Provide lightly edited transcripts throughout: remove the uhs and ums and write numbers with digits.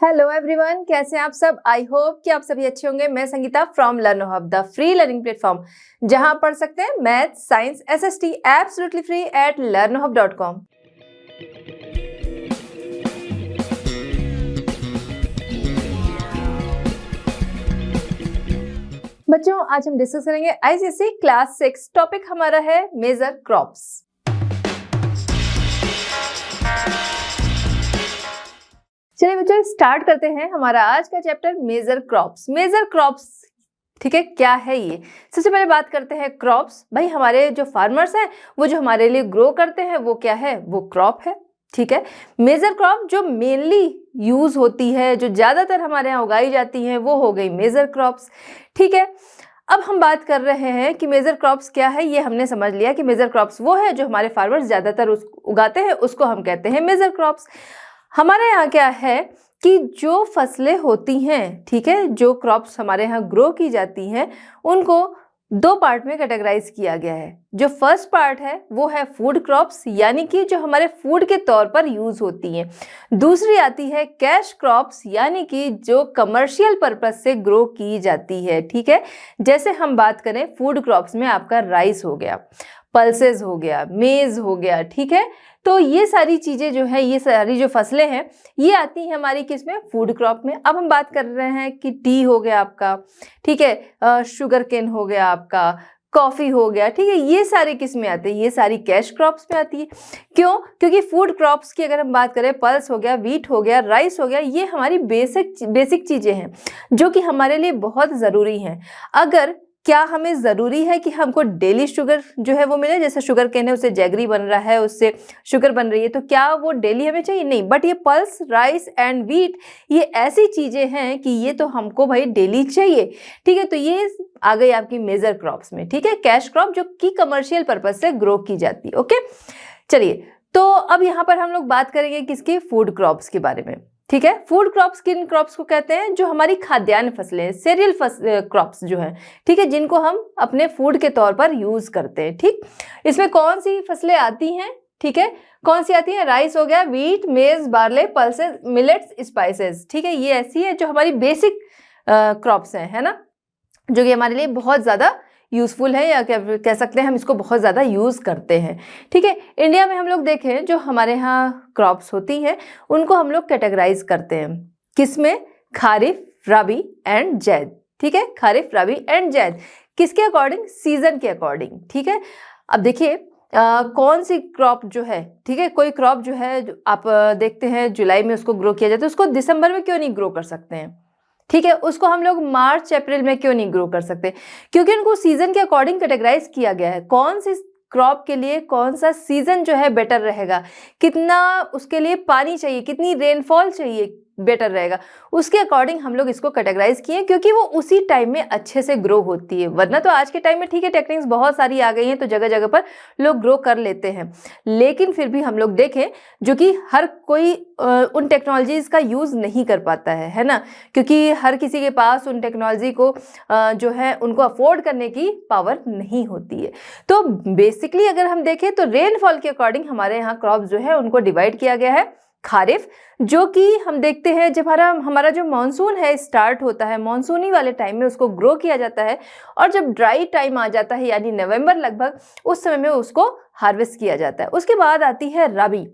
Hello everyone, कैसे हैं आप सब। आई होप कि आप सभी अच्छे होंगे। मैं Sangeeta from लर्नो hub, the free learning platform जहां आप पढ़ सकते हैं math, science, SST absolutely free at learnohub.com। बच्चों, आज हम डिस्कस करेंगे आईसीएसई क्लास 6। टॉपिक हमारा है मेजर क्रॉप्स। चलिए बच्चों, स्टार्ट करते हैं हमारा आज का chapter major crops. Major crops, ठीक है, क्या है ये। सबसे पहले बात करते हैं क्रॉप्स। भाई, हमारे जो फार्मर्स हैं वो जो हमारे लिए ग्रो करते हैं वो क्या है, वो क्रॉप है। ठीक है, मेजर क्रॉप जो मेनली यूज होती है, जो ज्यादातर हमारे यहाँ उगाई जाती हैं, वो हो गई मेजर क्रॉप्स। ठीक है, अब हम बात कर रहे हैं कि मेजर क्रॉप्स क्या है। ये हमने समझ लिया कि मेजर क्रॉप्स वो है जो हमारे फार्मर्स ज्यादातर उगाते हैं, उसको हम कहते हैं मेजर क्रॉप्स। हमारे यहाँ क्या है कि जो फसलें होती हैं, ठीक है, जो क्रॉप्स हमारे यहाँ ग्रो की जाती हैं, उनको दो पार्ट में कैटेगराइज किया गया है। जो फर्स्ट पार्ट है वो है फूड क्रॉप्स, यानी कि जो हमारे फूड के तौर पर यूज होती हैं। दूसरी आती है कैश क्रॉप्स, यानी कि जो कमर्शियल पर्पस से ग्रो की जाती है। ठीक है, जैसे हम बात करें फूड क्रॉप्स में आपका राइस हो गया, पल्सेस हो गया, मेज हो गया। ठीक है, तो ये सारी चीजें जो है, ये सारी जो फसलें हैं, ये आती हैं हमारी किसमें, फूड क्रॉप में। अब हम बात कर रहे हैं कि टी हो गया आपका, ठीक है, शुगर केन हो गया आपका, कॉफी हो गया, ठीक है, ये सारे किस में आते हैं, ये सारी कैश क्रॉप्स में आती है। क्यों? क्योंकि फूड क्रॉप्स की अगर हम बात करें, पल्स हो गया, व्हीट हो गया, राइस हो गया, ये हमारी बेसिक चीजें हैं जो कि हमारे लिए बहुत जरूरी हैं। अगर क्या हमें ज़रूरी है कि हमको डेली शुगर जो है वो मिले, जैसे शुगर केन है उससे जैगरी बन रहा है, उससे शुगर बन रही है, तो क्या वो डेली हमें चाहिए? नहीं। बट ये पल्स, राइस एंड व्हीट, ये ऐसी चीज़ें हैं कि ये तो हमको भाई डेली चाहिए। ठीक है, तो ये आ गई आपकी मेजर क्रॉप्स में। ठीक है, कैश क्रॉप जो कि कमर्शियल पर्पज से ग्रो की जाती है। ओके, चलिए, तो अब यहाँ पर हम लोग बात करेंगे किसकी, फूड क्रॉप्स के बारे में। ठीक है, फूड क्रॉप्स किन क्रॉप्स को कहते हैं, जो हमारी खाद्यान्न फसलें, सीरियल क्रॉप्स जो हैं, ठीक है, जिनको हम अपने फूड के तौर पर यूज करते हैं। ठीक, इसमें कौन सी फसलें आती हैं, ठीक है, कौन सी आती है, राइस हो गया, व्हीट, मेज, बार्ले, पल्सेस, मिलेट्स, स्पाइसेस। ठीक है, ये ऐसी है जो हमारी बेसिक क्रॉप्स हैं, है ना, जो कि हमारे लिए बहुत ज़्यादा यूज़फुल है, या कह सकते हैं हम इसको बहुत ज़्यादा यूज़ करते हैं। ठीक है, इंडिया में हम लोग देखें जो हमारे यहाँ क्रॉप्स होती हैं उनको हम लोग कैटेगराइज करते हैं किसमें, खारिफ, रबी एंड जैद। ठीक है, खारिफ, रबी एंड जैद किसके अकॉर्डिंग, सीजन के अकॉर्डिंग। ठीक है, अब देखिए कौन सी क्रॉप जो है, ठीक है, कोई क्रॉप जो है जो आप देखते हैं जुलाई में उसको ग्रो किया जाता है, उसको दिसंबर में क्यों नहीं ग्रो कर सकते हैं? ठीक है, उसको हम लोग मार्च अप्रैल में क्यों नहीं ग्रो कर सकते? क्योंकि उनको सीजन के अकॉर्डिंग कैटेगराइज किया गया है। कौन सी क्रॉप के लिए कौन सा सीजन जो है बेटर रहेगा, कितना उसके लिए पानी चाहिए, कितनी रेनफॉल चाहिए, बेटर रहेगा, उसके अकॉर्डिंग हम लोग इसको कैटेगराइज किए, क्योंकि वो उसी टाइम में अच्छे से ग्रो होती है। वरना तो आज के टाइम में ठीक है, टेक्निक्स बहुत सारी आ गई हैं, तो जगह जगह पर लोग ग्रो कर लेते हैं, लेकिन फिर भी हम लोग देखें जो कि हर कोई उन टेक्नोलॉजीज का यूज नहीं कर पाता है ना, क्योंकि हर किसी के पास उन टेक्नोलॉजी को जो है उनको अफोर्ड करने की पावर नहीं होती है। तो बेसिकली अगर हम देखें तो रेनफॉल के अकॉर्डिंग हमारे यहाँ क्रॉप जो है उनको डिवाइड किया गया है। खारिफ, जो कि हम देखते हैं जब हमारा जो मानसून है स्टार्ट होता है, मानसूनी वाले टाइम में उसको ग्रो किया जाता है, और जब ड्राई टाइम आ जाता है यानी नवंबर लगभग, उस समय में उसको हार्वेस्ट किया जाता है। उसके बाद आती है रबी,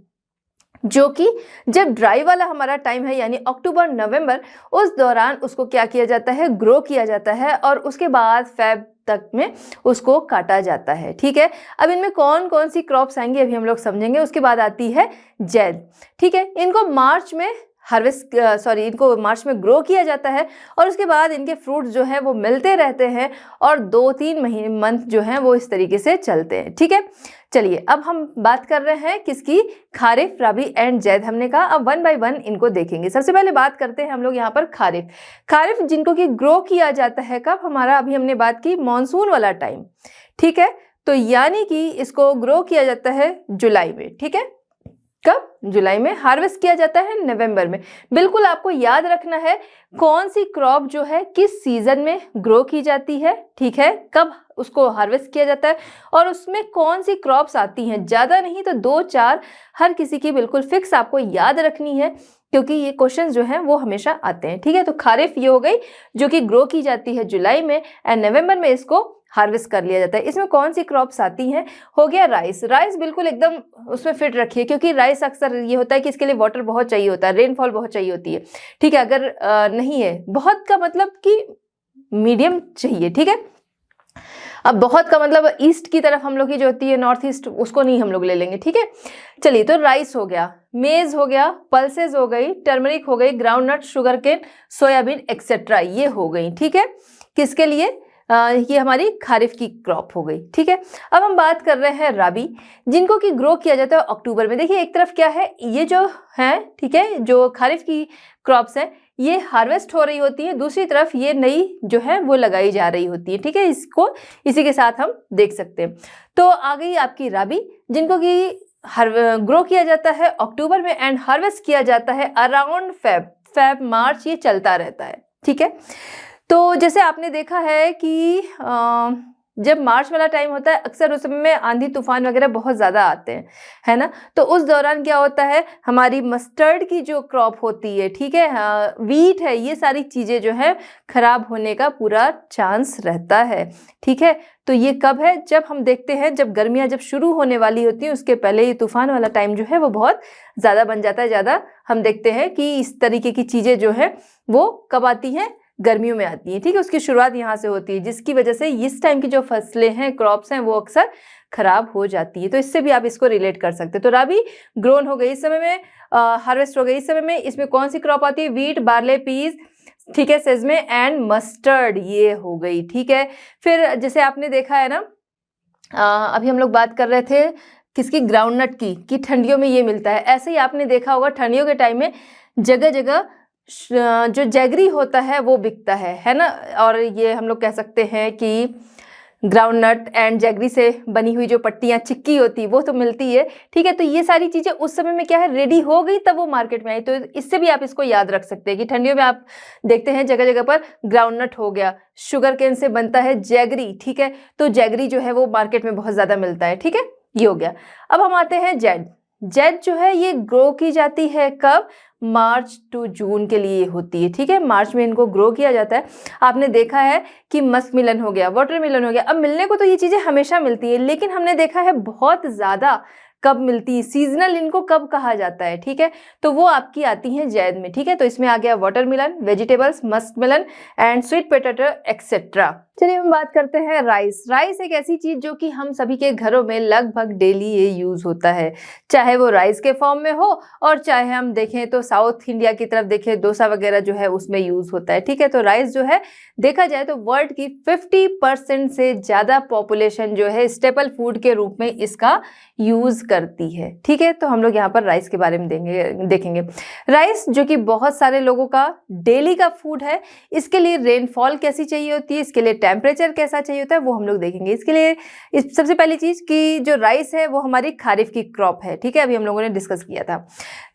जो कि जब ड्राई वाला हमारा टाइम है यानी अक्टूबर नवंबर, उस दौरान उसको क्या किया जाता है, ग्रो किया जाता है, और उसके बाद फेब तक में उसको काटा जाता है। ठीक है, अब इनमें कौन कौन सी क्रॉप्स आएंगी अभी हम लोग समझेंगे। उसके बाद आती है जैद। ठीक है, इनको मार्च में इनको मार्च में ग्रो किया जाता है, और उसके बाद इनके फ्रूट जो है वो मिलते रहते हैं, और 2-3 महीने मंथ जो हैं वो इस तरीके से चलते हैं। ठीक है, चलिए अब हम बात कर रहे हैं किसकी, खारिफ, रबी एंड जैद हमने कहा। अब 1 बाय 1 इनको देखेंगे। सबसे पहले बात करते हैं हम लोग यहाँ पर खारिफ। खारिफ जिनको कि ग्रो किया जाता है कब, हमारा अभी हमने बात की मानसून वाला टाइम। ठीक है, तो यानी कि इसको ग्रो किया जाता है जुलाई में। ठीक है, कब? जुलाई में। हार्वेस्ट किया जाता है नवंबर में। बिल्कुल आपको याद रखना है कौन सी क्रॉप जो है किस सीजन में ग्रो की जाती है, ठीक है, कब उसको हार्वेस्ट किया जाता है और उसमें कौन सी क्रॉप्स आती हैं। ज़्यादा नहीं तो 2-4 हर किसी की बिल्कुल फिक्स आपको याद रखनी है, क्योंकि ये क्वेश्चन जो हैं वो हमेशा आते हैं, ठीक है। तो खारिफ ये हो गई जो कि ग्रो की जाती है जुलाई में एंड नवंबर में इसको हार्वेस्ट कर लिया जाता है। इसमें कौन सी क्रॉप्स आती हैं? हो गया राइस। राइस बिल्कुल एकदम उसमें फिट रखिए, क्योंकि राइस अक्सर ये होता है कि इसके लिए वाटर बहुत चाहिए होता है, रेनफॉल बहुत चाहिए होती है, ठीक है। अगर नहीं है, बहुत का मतलब कि मीडियम चाहिए, ठीक है। अब बहुत का मतलब ईस्ट की तरफ हम लोग की जो होती है, नॉर्थ ईस्ट, उसको नहीं हम लोग ले लेंगे, ठीक है। चलिए, तो राइस हो गया, मेज हो गया, पल्सेस हो गई, टर्मरिक हो गई, groundnut, sugar cane, soybean etcetera, ये हो गई, ठीक है। किसके लिए? ये हमारी खारिफ की क्रॉप हो गई, ठीक है। अब हम बात कर रहे हैं राबी, जिनको कि ग्रो किया जाता है अक्टूबर में। देखिए, एक तरफ क्या है, ये जो है, ठीक है, जो खारिफ की क्रॉप्स है ये हार्वेस्ट हो रही होती है, दूसरी तरफ ये नई जो है वो लगाई जा रही होती है, ठीक है। इसको इसी के साथ हम देख सकते हैं। तो आ गई आपकी राबी, जिनको कि ग्रो किया जाता है अक्टूबर में एंड हार्वेस्ट किया जाता है अराउंड फेब मार्च, ये चलता रहता है, ठीक है। तो जैसे आपने देखा है कि जब मार्च वाला टाइम होता है अक्सर उस समय में आंधी तूफान वगैरह बहुत ज़्यादा आते हैं, है ना। तो उस दौरान क्या होता है, हमारी मस्टर्ड की जो क्रॉप होती है, ठीक है, वीट है, ये सारी चीज़ें जो है खराब होने का पूरा चांस रहता है, ठीक है। तो ये कब है? जब हम देखते हैं जब गर्मियाँ जब शुरू होने वाली होती हैं उसके पहले ये तूफान वाला टाइम जो है वो बहुत ज़्यादा बन जाता है। ज़्यादा हम देखते हैं कि इस तरीके की चीज़ें जो है वो कब आती हैं? गर्मियों में आती है, ठीक है। उसकी शुरुआत यहाँ से होती है, जिसकी वजह से इस टाइम की जो फसलें हैं, क्रॉप्स हैं, वो अक्सर खराब हो जाती है। तो इससे भी आप इसको रिलेट कर सकते हैं। तो राबी ग्रोन हो गई इस समय में, हार्वेस्ट हो गई इस समय में। इसमें कौन सी क्रॉप आती है? वीट, बार्ले, पीस, ठीक है, सेजमे एंड मस्टर्ड, ये हो गई, ठीक है। फिर जैसे आपने देखा है ना, अभी हम लोग बात कर रहे थे किसकी? ग्राउंडनट की, कि ठंडियों में ये मिलता है। ऐसे ही आपने देखा होगा ठंडियों के टाइम में जगह जगह जो जैगरी होता है वो बिकता है ना। और ये हम लोग कह सकते हैं कि ग्राउंडनट एंड जैगरी से बनी हुई जो पट्टियाँ चिक्की होती है वो तो मिलती है, ठीक है। तो ये सारी चीज़ें उस समय में क्या है, रेडी हो गई तब वो मार्केट में आई। तो इससे भी आप इसको याद रख सकते हैं कि ठंडियों में आप देखते हैं जगह जगह पर ग्राउंडनट हो गया, शुगर केन से बनता है जैगरी, ठीक है। तो जैगरी जो है वो मार्केट में बहुत ज़्यादा मिलता है, ठीक है, ये हो गया। अब हम आते हैं जेड। जेड जो है ये ग्रो की जाती है कब? मार्च टू जून के लिए होती है, ठीक है। मार्च में इनको ग्रो किया जाता है। आपने देखा है कि मस्क मिलन हो गया, वाटरमेलन हो गया। अब मिलने को तो ये चीज़ें हमेशा मिलती है, लेकिन हमने देखा है बहुत ज़्यादा कब मिलती है, सीजनल इनको कब कहा जाता है, ठीक है। तो वो आपकी आती हैं जैद में, ठीक है। तो इसमें आ गया watermelon, vegetables, Musk Milan and sweet potato etcetera. चलिए हम बात करते हैं राइस। राइस एक ऐसी चीज़ जो कि हम सभी के घरों में लगभग डेली ये यूज़ होता है, चाहे वो राइस के फॉर्म में हो और चाहे हम देखें तो साउथ इंडिया की तरफ देखें, डोसा वगैरह जो है उसमें यूज़ होता है, ठीक है। तो राइस जो है देखा जाए तो वर्ल्ड की 50% से ज़्यादा पॉपुलेशन जो है स्टेपल फूड के रूप में इसका यूज़ करती है, ठीक है। तो हम लोग यहाँ पर राइस के बारे में देखेंगे। राइस जो कि बहुत सारे लोगों का डेली का फूड है, इसके लिए रेनफॉल कैसी चाहिए होती है, इसके लिए टेम्परेचर कैसा चाहिए होता है, वो हम लोग देखेंगे। इसके लिए सबसे पहली चीज़ कि जो राइस है वो हमारी खारिफ की क्रॉप है, ठीक है, अभी हम लोगों ने डिस्कस किया था।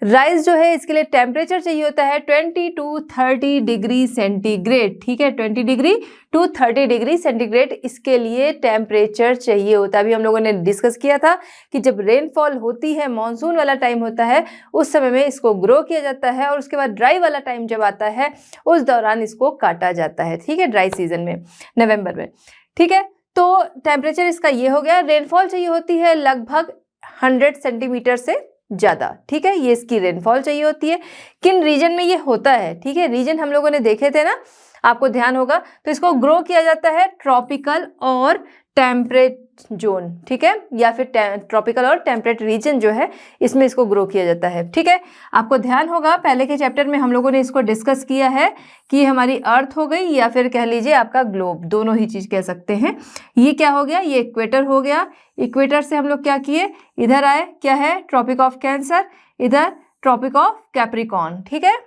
राइस जो है इसके लिए टेम्परेचर चाहिए होता है 20 to 30 डिग्री सेंटीग्रेड, ठीक है, 20 डिग्री to 30 डिग्री सेंटीग्रेड इसके लिए टेम्परेचर चाहिए होता है। अभी हम लोगों ने डिस्कस किया था कि जब रेनफॉल होती है, मानसून वाला टाइम होता है, उस समय में इसको ग्रो किया जाता है और उसके बाद ड्राई वाला टाइम जब आता है उस दौरान इसको काटा जाता है, ठीक है, ड्राई सीजन में, नवंबर में, ठीक है। तो टेम्परेचर इसका ये हो गया। रेनफॉल चाहिए होती है लगभग 100 सेंटीमीटर से ज़्यादा, ठीक है, ये इसकी रेनफॉल चाहिए होती है। किन रीजन में ये होता है, ठीक है, रीजन हम लोगों ने देखे थे ना, आपको ध्यान होगा। तो इसको ग्रो किया जाता है ट्रॉपिकल और टेम्परेट जोन, ठीक है, या फिर ट्रॉपिकल और टेम्परेट रीजन जो है इसमें इसको ग्रो किया जाता है, ठीक है। आपको ध्यान होगा पहले के चैप्टर में हम लोगों ने इसको डिस्कस किया है कि हमारी अर्थ हो गई या फिर कह लीजिए आपका ग्लोब, दोनों ही चीज़ कह सकते हैं। ये क्या हो गया? ये इक्वेटर हो गया। इक्वेटर से हम लोग क्या किए, इधर आए, क्या है, ट्रॉपिक ऑफ कैंसर, इधर ट्रॉपिक ऑफ कैप्रिकॉर्न, ठीक है,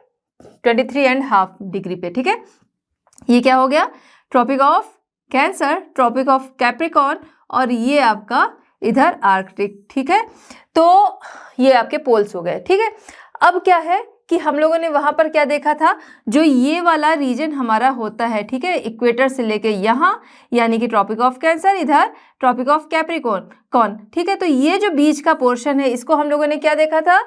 23.5 डिग्री पे, ठीक है। ये क्या हो गया, tropic of cancer, tropic of capricorn, और ये आपका इधर आर्कटिक, ठीक है। तो ये आपके पोल्स हो गए, ठीक है। अब क्या है कि हम लोगों ने वहां पर क्या देखा था, जो ये वाला रीजन हमारा होता है, ठीक है, इक्वेटर से लेके यहाँ, यानी कि ट्रॉपिक ऑफ कैंसर, इधर ट्रॉपिक ऑफ कैप्रिकॉर्न, ठीक है। तो ये जो बीच का पोर्शन है, इसको हम लोगों ने क्या देखा था,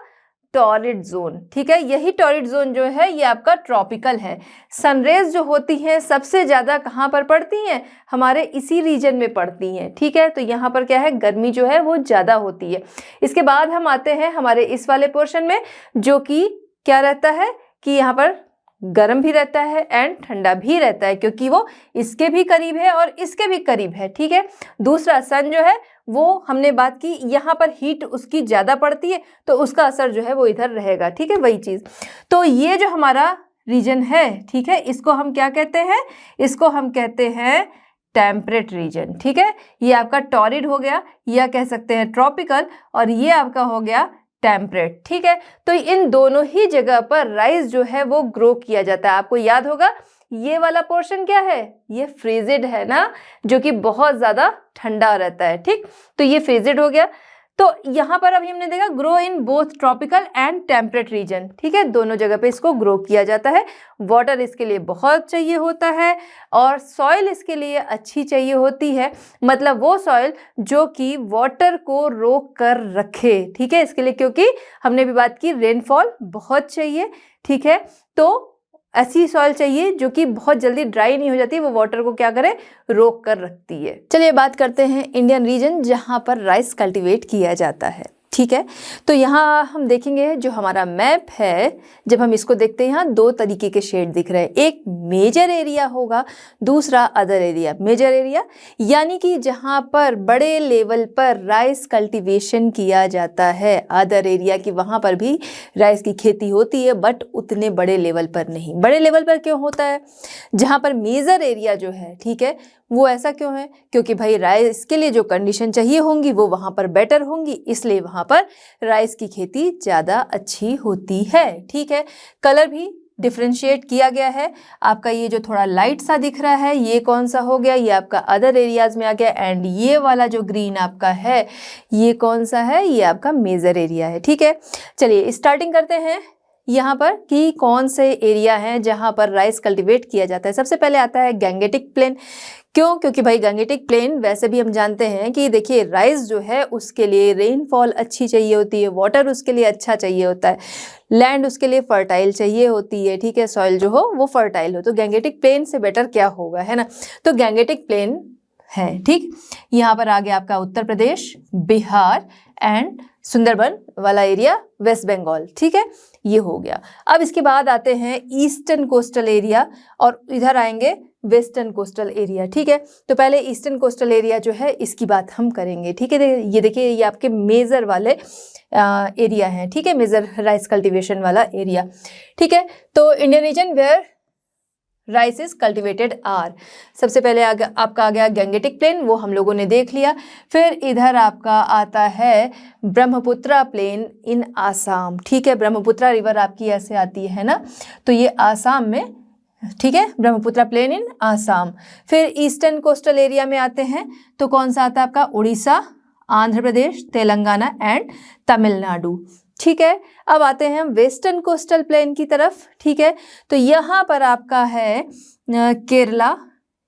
टॉरिड जोन, ठीक है। यही टॉरिड जोन जो है ये आपका ट्रॉपिकल है। सनरेज जो होती हैं सबसे ज्यादा कहाँ पर पड़ती हैं, हमारे इसी रीजन में पड़ती हैं, ठीक है। तो यहाँ पर क्या है, गर्मी जो है वो ज्यादा होती है। इसके बाद हम आते हैं हमारे इस वाले पोर्शन में, जो कि क्या रहता है कि यहाँ पर गर्म भी रहता है एंड ठंडा भी रहता है, क्योंकि वो इसके भी करीब है और इसके भी करीब है, ठीक है। दूसरा सन जो है वो हमने बात की, यहाँ पर हीट उसकी ज्यादा पड़ती है तो उसका असर जो है वो इधर रहेगा, ठीक है, वही चीज। तो ये जो हमारा रीजन है, ठीक है, इसको हम क्या कहते हैं, इसको हम कहते हैं टेम्परेट रीजन, ठीक है। ये आपका टॉरिड हो गया, या कह सकते हैं ट्रॉपिकल, और ये आपका हो गया टेम्परेट, ठीक है। तो इन दोनों ही जगह पर राइस जो है वो ग्रो किया जाता है। आपको याद होगा ये वाला पोर्शन क्या है, ये फ्रीजिड है ना, जो कि बहुत ज्यादा ठंडा रहता है, ठीक। तो ये फ्रीजिड हो गया। तो यहाँ पर अभी हमने देखा grow in both tropical and temperate region, ठीक है, दोनों जगह पे इसको ग्रो किया जाता है। वाटर इसके लिए बहुत चाहिए होता है और सॉइल इसके लिए अच्छी चाहिए होती है, मतलब वो सॉइल जो कि वाटर को रोक कर रखे, ठीक है, इसके लिए, क्योंकि हमने भी बात की रेनफॉल बहुत चाहिए, ठीक है। तो ऐसी सॉइल चाहिए जो कि बहुत जल्दी ड्राई नहीं हो जाती, वो वाटर को क्या करे, रोक कर रखती है। चलिए बात करते हैं इंडियन रीजन जहां पर राइस कल्टीवेट किया जाता है, ठीक है। तो यहाँ हम देखेंगे जो हमारा मैप है, जब हम इसको देखते हैं यहाँ दो तरीके के शेड दिख रहे हैं, एक मेजर एरिया होगा, दूसरा अदर एरिया। मेजर एरिया यानी कि जहाँ पर बड़े लेवल पर राइस कल्टीवेशन किया जाता है, अदर एरिया की वहाँ पर भी राइस की खेती होती है बट उतने बड़े लेवल पर नहीं। बड़े लेवल पर क्यों होता है, जहाँ पर मेजर एरिया जो है, ठीक है, वो ऐसा क्यों है, क्योंकि भाई राइस के लिए जो कंडीशन चाहिए होंगी वो वहाँ पर बेटर होंगी, इसलिए वहाँ पर राइस की खेती ज़्यादा अच्छी होती है, ठीक है। कलर भी डिफ्रेंशिएट किया गया है। आपका ये जो थोड़ा लाइट सा दिख रहा है ये कौन सा हो गया, ये आपका अदर एरियाज में आ गया, एंड ये वाला जो ग्रीन आपका है ये कौन सा है, ये आपका मेजर एरिया है, ठीक है। चलिए स्टार्टिंग करते हैं यहाँ पर कि कौन से एरिया हैं जहाँ पर राइस कल्टीवेट किया जाता है। सबसे पहले आता है गैंगेटिक प्लेन। क्यों, क्योंकि भाई गैंगेटिक प्लेन वैसे भी हम जानते हैं कि देखिए राइस जो है उसके लिए रेनफॉल अच्छी चाहिए होती है, वाटर उसके लिए अच्छा चाहिए होता है, लैंड उसके लिए फर्टाइल चाहिए होती है, ठीक है, सॉइल जो हो वो फर्टाइल हो। तो गैंगेटिक प्लेन से बेटर क्या होगा, है ना। तो गैंगेटिक प्लेन है, ठीक। यहाँ पर आ गया आपका उत्तर प्रदेश, बिहार एंड सुंदरबन वाला एरिया, वेस्ट बंगाल, ठीक है, ये हो गया। अब इसके बाद आते हैं ईस्टर्न कोस्टल एरिया और इधर आएंगे वेस्टर्न कोस्टल एरिया, ठीक है। तो पहले ईस्टर्न कोस्टल एरिया जो है इसकी बात हम करेंगे, ठीक है। ये देखिए ये आपके मेजर वाले एरिया हैं, ठीक है, मेजर राइस कल्टीवेशन वाला एरिया, ठीक है। तो Indian region where rice is cultivated are, सबसे पहले आपका आ गया गैंगेटिक प्लेन, वो हम लोगों ने देख लिया। फिर इधर आपका आता है ब्रह्मपुत्रा प्लेन इन आसाम, ठीक है। ब्रह्मपुत्रा रिवर आपकी ऐसे आती है ना, तो ये आसाम में, ठीक है, ब्रह्मपुत्रा प्लेन इन आसाम। फिर ईस्टर्न कोस्टल एरिया में आते हैं तो कौन सा आता है आपका, उड़ीसा, आंध्र प्रदेश, तेलंगाना एंड तमिलनाडु, ठीक है। अब आते हैं हम वेस्टर्न कोस्टल प्लेन की तरफ, ठीक है। तो यहाँ पर आपका है केरला,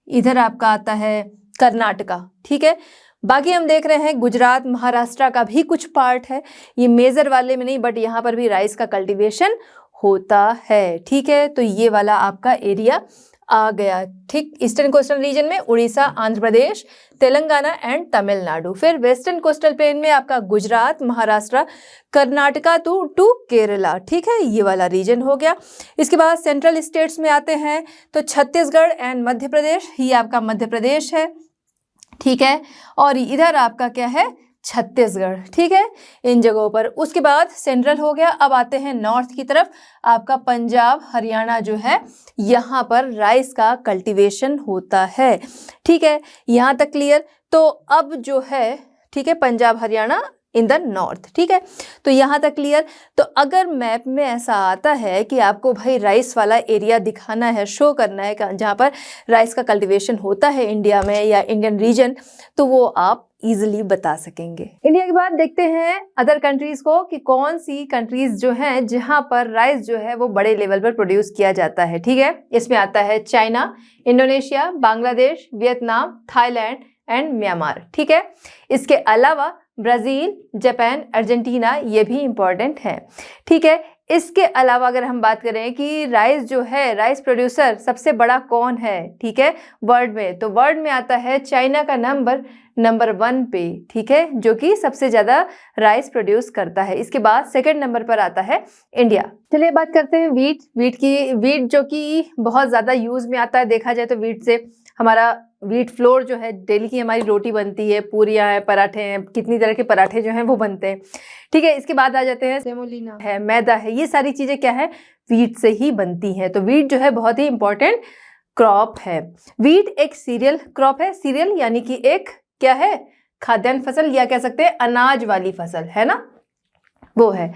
इधर आपका आता है कर्नाटका, ठीक है। बाकी हम देख रहे हैं गुजरात, महाराष्ट्र का भी कुछ पार्ट है, ये मेजर वाले में नहीं बट यहाँ पर भी राइस का कल्टीवेशन होता है, ठीक है। तो ये वाला आपका एरिया आ गया, ठीक। ईस्टर्न कोस्टल रीजन में उड़ीसा, आंध्र प्रदेश, तेलंगाना एंड तमिलनाडु। फिर वेस्टर्न कोस्टल प्लेन में आपका गुजरात, महाराष्ट्र, कर्नाटका टू केरला, ठीक है, ये वाला रीजन हो गया। इसके बाद सेंट्रल स्टेट्स में आते हैं तो छत्तीसगढ़ एंड मध्य प्रदेश, ये आपका मध्य प्रदेश है, ठीक है। और इधर आपका क्या है, छत्तीसगढ़, ठीक है, इन जगहों पर। उसके बाद सेंट्रल हो गया। अब आते हैं नॉर्थ की तरफ, आपका पंजाब, हरियाणा जो है यहाँ पर राइस का कल्टीवेशन होता है, ठीक है, यहाँ तक क्लियर। तो अब जो है, ठीक है, Punjab Haryana in the north. ठीक है, तो यहाँ तक क्लियर। तो अगर मैप में ऐसा आता है कि आपको भाई राइस वाला एरिया दिखाना है, शो करना है जहाँ पर राइस का कल्टीवेशन होता है इंडिया में या इंडियन रीजन, तो वो आप इजीली बता सकेंगे। इंडिया के बाद देखते हैं अदर कंट्रीज को कि कौन सी कंट्रीज जो हैं जहां पर राइस जो है वो बड़े लेवल पर प्रोड्यूस किया जाता है। ठीक है, इसमें आता है China, Indonesia, Bangladesh, Vietnam, Thailand and Myanmar. ठीक है, इसके अलावा ब्राजील, जापान, अर्जेंटीना ये भी इंपॉर्टेंट है। ठीक है, इसके अलावा अगर हम बात करें कि राइस जो है, राइस प्रोड्यूसर सबसे बड़ा कौन है, ठीक है, वर्ल्ड में, तो वर्ल्ड में आता है चाइना का नंबर 1 पे। ठीक है, जो कि सबसे ज्यादा राइस प्रोड्यूस करता है। इसके बाद सेकंड नंबर पर आता है इंडिया। चलिए बात करते हैं वीट जो कि बहुत ज्यादा यूज में आता है। देखा जाए तो वीट से हमारा वीट फ्लोर जो है, डेली की हमारी रोटी बनती है, पूरियां हैं, पराठे हैं, कितनी तरह के पराठे जो हैं वो बनते हैं। ठीक है, इसके बाद आ जाते हैं सेमोलिना है, मैदा है, ये सारी चीजें क्या है, वीट से ही बनती हैं। तो वीट जो है बहुत ही इंपॉर्टेंट क्रॉप है। वीट एक सीरियल क्रॉप है। सीरियल यानी कि एक क्या है, खाद्यान्न फसल, या कह सकते हैं अनाज वाली फसल, है ना, वो है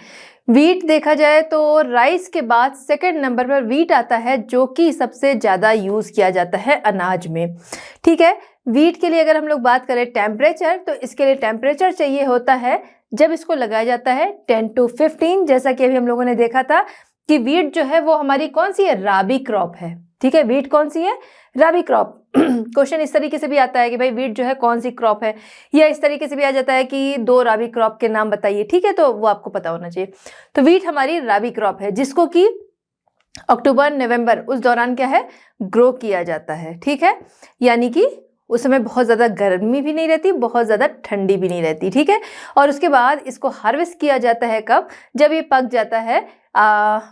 वीट। देखा जाए तो राइस के बाद सेकंड नंबर पर वीट आता है, जो कि सबसे ज्यादा यूज किया जाता है अनाज में। ठीक है, वीट के लिए अगर हम लोग बात करें टेम्परेचर, तो इसके लिए टेम्परेचर चाहिए होता है जब इसको लगाया जाता है 10 to 15। जैसा कि अभी हम लोगों ने देखा था कि वीट जो है वो हमारी कौन सी है, राबी क्रॉप है। ठीक है, वीट कौन सी है, राबी क्रॉप। क्वेश्चन इस तरीके से भी आता है कि भाई वीट जो है कौन सी क्रॉप है, या इस तरीके से भी आ जाता है कि 2 राबी क्रॉप के नाम बताइए। ठीक है, तो वो आपको पता होना चाहिए। तो वीट हमारी राबी क्रॉप है, जिसको कि अक्टूबर नवंबर उस दौरान क्या है, ग्रो किया जाता है। ठीक है, यानी कि उस समय बहुत ज़्यादा गर्मी भी नहीं रहती, बहुत ज़्यादा ठंडी भी नहीं रहती। ठीक है, और उसके बाद इसको हार्वेस्ट किया जाता है कब, जब ये पक जाता है